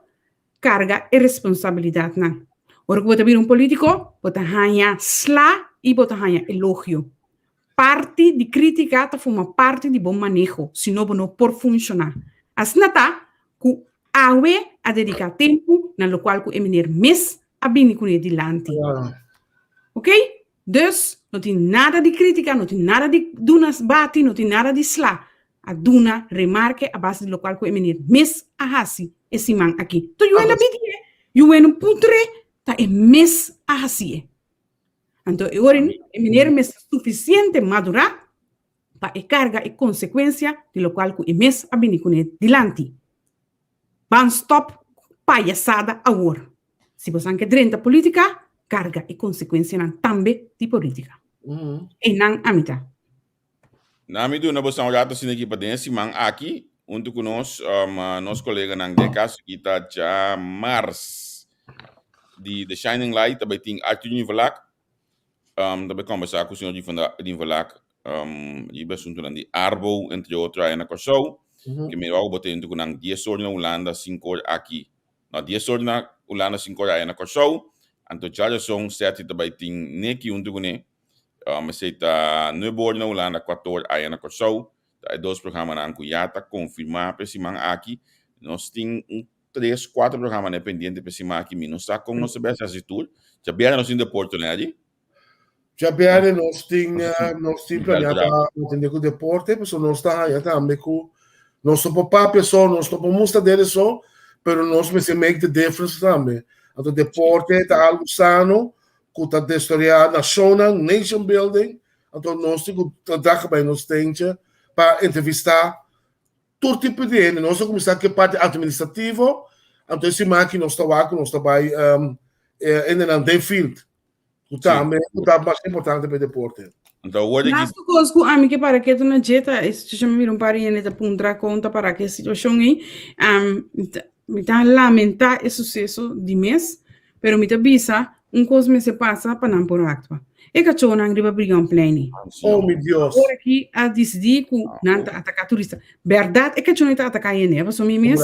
carga e responsabilidade. Ora que você vir político, você ganha slá e você ganha elogio. Parte de crítica forma parte de bom manejo, senão não por funcionar. Assim está, que a dedicar tempo na qual que emener mes a bem com ele dilante. Ok? Dus, não tem nada de crítica, não tem nada de dunas bate, não tem nada de slá. A duna remarque a base do qual que emener mes a hasi esse man aqui. Então, eu ainda pedi, eu ainda putre, tá é mes a hasi. Então, eu emener mes suficiente madurar para a carga e consequência de lo qual que mes a bem com ele dilante. Van stop palhaçada agora. Se você quer drenta política, carga e consequência também de política. E não a mitad. Na medida na você olhar assim aqui para dentro, man aqui, onde conosco nosso colega nang decas kita já mars de Shining Light, também tem Arthur Nivelak, também conversar com o senhor de Nivelak, de assunto de Arbo entre outros aí na Corsou. Que me logo botei into kunang 10 horas na Holanda, 5 horas aqui. Na 10 horas na Holanda, 5 horas aí na Corsou. Anto já são 7 também tem neki unto kune. Mas sei tá 9 horas na Holanda, 4 horas aí na Corsou. Tá 2 programas na Ancuyata confirmar para cima aqui. Nós tem 3, 4 programas dependentes para cima aqui. Nós está com nossa besta assistur. Já bem nós em Porto, né? Já bem nós tem planeado entender com o deporte, mas nós está aí também com nós somos papel só, nós somos mostra dele só, pero nós precisamos make the difference também. Então, deporte é algo sano, que está de história nacional, nation building. Então, nós temos que trabalhar bem nos tentes para entrevistar todo tipo de gente. Nós temos que começar com a parte administrativa. Então, esse máquina nós trabalhamos em field. Também é mais importante para o deporte. Então, hoje Nas coisas que a mim que para que tu na jeta, isso chama me para ele da puntra conta para que a situação aí, me tá lamentar esse sucesso de mês, pero me tá bisa coisa me se passa para não por actua. E que chona ngriba brigan plane. Oh meu Deus. Agora aqui a decidir que não tá atacar turista. Verdade é que chona tá atacar ele, mas o mês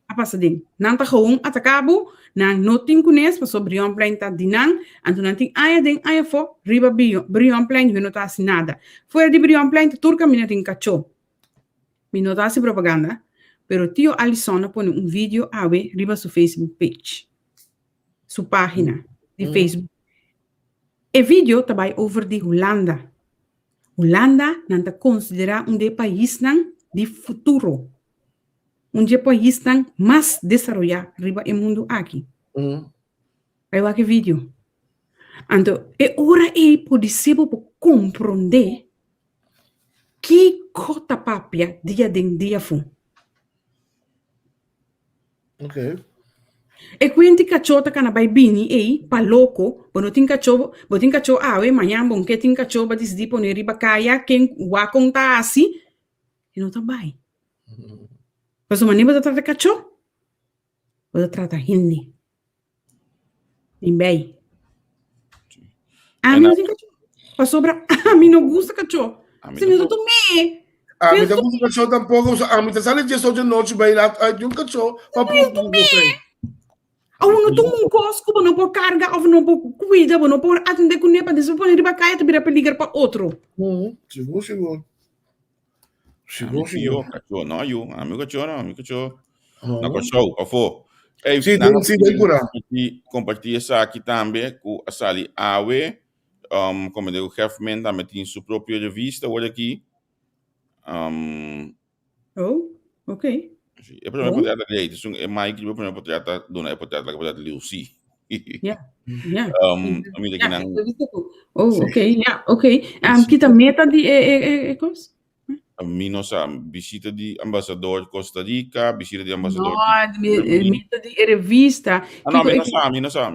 a passadinho. Não tá com atacabo não tem conhece para sobre um plane tá dinang, então não tem aya fo riba brion plane não tá assim nada. Fora de brion plane turca mina tem cacho. Mina tá assim propaganda, pero tio Alisona põe vídeo awe riba su Facebook page. Su página de Facebook. E vídeo também over de Holanda. Holanda não tá considera de país de futuro. Onde país mais desarrollado riba o mundo aqui. Aí o que vídeo. Então, é hora aí pode ser para compreender que cota papia dia foi. Ok. E quindi cachota cana vai bini aí pa louco, bono tin cacho awe manhã bom que tin cacho ba decidir poner riba kaya quem wa conta assim e não tá bem. Mas o maneiro de tratar cachorro, você trata hindi. Em bem. A mim não tem cachorro. Para sobra, a mim não gosta cachorro. Se me dá também. A mim tá com o cachorro tampouco, a mim tá sale de só de noite bem lá, de um cachorro, para você. Ou não toma cosco, não pode carga, ou não pode cuidar, não pode atender com nepa, depois pode ir para cá e te para ligar para outro. Seguro. Amigo cachorro, não, amigo cachorro. Na cachorro, afo. Sim, bem por Compartilhar isso aqui também com a Sali Awe, como eu digo, também tem sua própria revista, olha aqui. Ok. É para poder dar direito, é mais que para poder dar dona é poder dar Lucy. Yeah. Amigo que não. Ok. Kita meta de coisa. Minosa, visita de embaixador Costa Rica, visita de embaixador. Meta de revista. Não, minosa.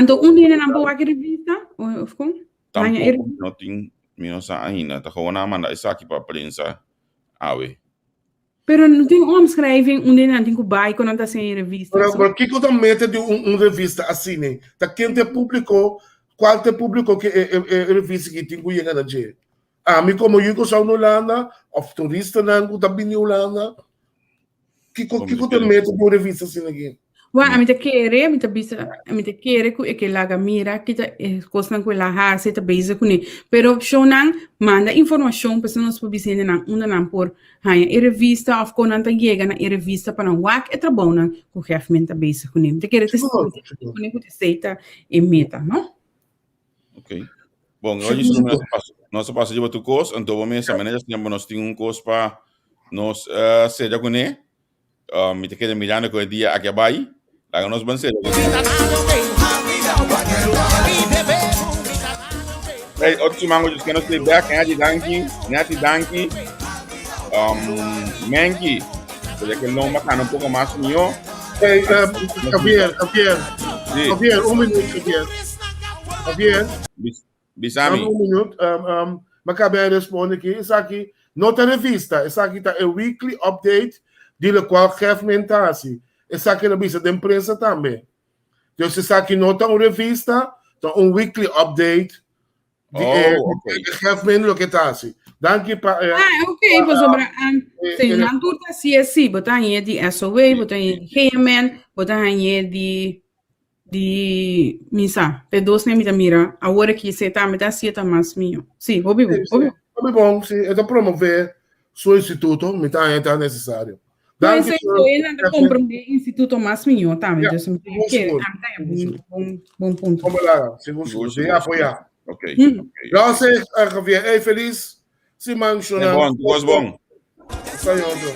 Então onde é na boa revista? Of como? Tampouco, não tem minosa ainda. Tá gewoon na manda isso aqui para prensa. Awe. Pero não tem omschrijving onde não tem que buy quando está sem revista. Pero que que meta de revista assim, né? Tá quem te publicou, qual te publicou que é revista que tem que ir na dia. Me como eu sou na Holanda, of turista não, tá bem na Holanda. Que te meta de revista assim aqui? Well, a mim te querer que laga mira que tá coisa com ela har se tá bezig com ele. Pero shonan manda informação para nós publicar na não por a revista of quando tá chega na revista para não wak é trabalho com o chefe tá bezig com ele. Te querer te com ele que aceita e meta, não? Ok. Bom, hoje nós passamos de outro curso, então vamos examinar nós temos curso para nós seja com ele. Me te querer mirando com o dia aqui abaixo. Laga nos ban cedo. Outro mango just cannot stay back. Nyati danki. Menki. Porque que não macana pouco mais mio. Javier, minuto, Javier. Bisami. Minuto. Macabe responde aqui. Isso aqui, não tem revista. Isso aqui tá a weekly update de qual chefe mentasi. Essa aqui é a vista da imprensa também. Então, se está aqui não está uma revista, então weekly update de chefe que está assim. Danke para... ok. Pois sobra... Sim, na turta CSC, botar aí de SOA, botar aí de KMN, botar aí de misa. Te dois nem me mira. Agora que você está, me dá sieta mais minho. Sim, óbvio. Bom, sim. É para promover seu instituto, me está necessário. Mas ele ainda compreende o Instituto Masminho, tá? Mas eu bom ponto. Vamos lá, segundo, apoiar. Ok. Graças, Javier. Feliz semana. É bom. Sai outro.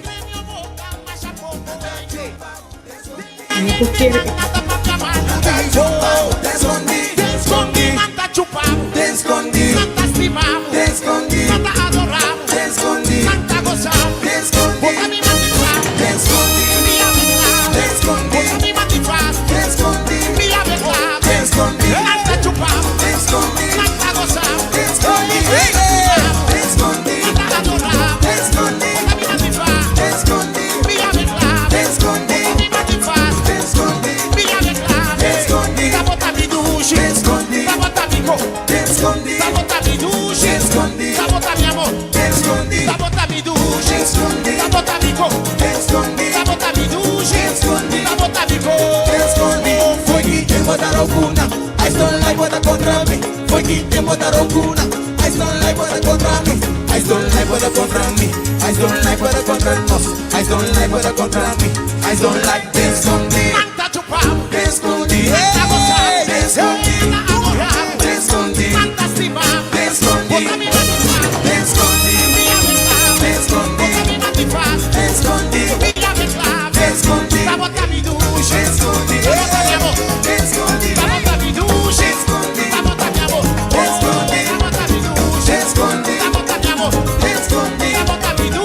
I don't like what I contra me. Foi que tem botaram cuna. I don't like what I contra me. I don't like what I contra me. I don't like what I contra us. I don't like what I contra me. I don't like this on me.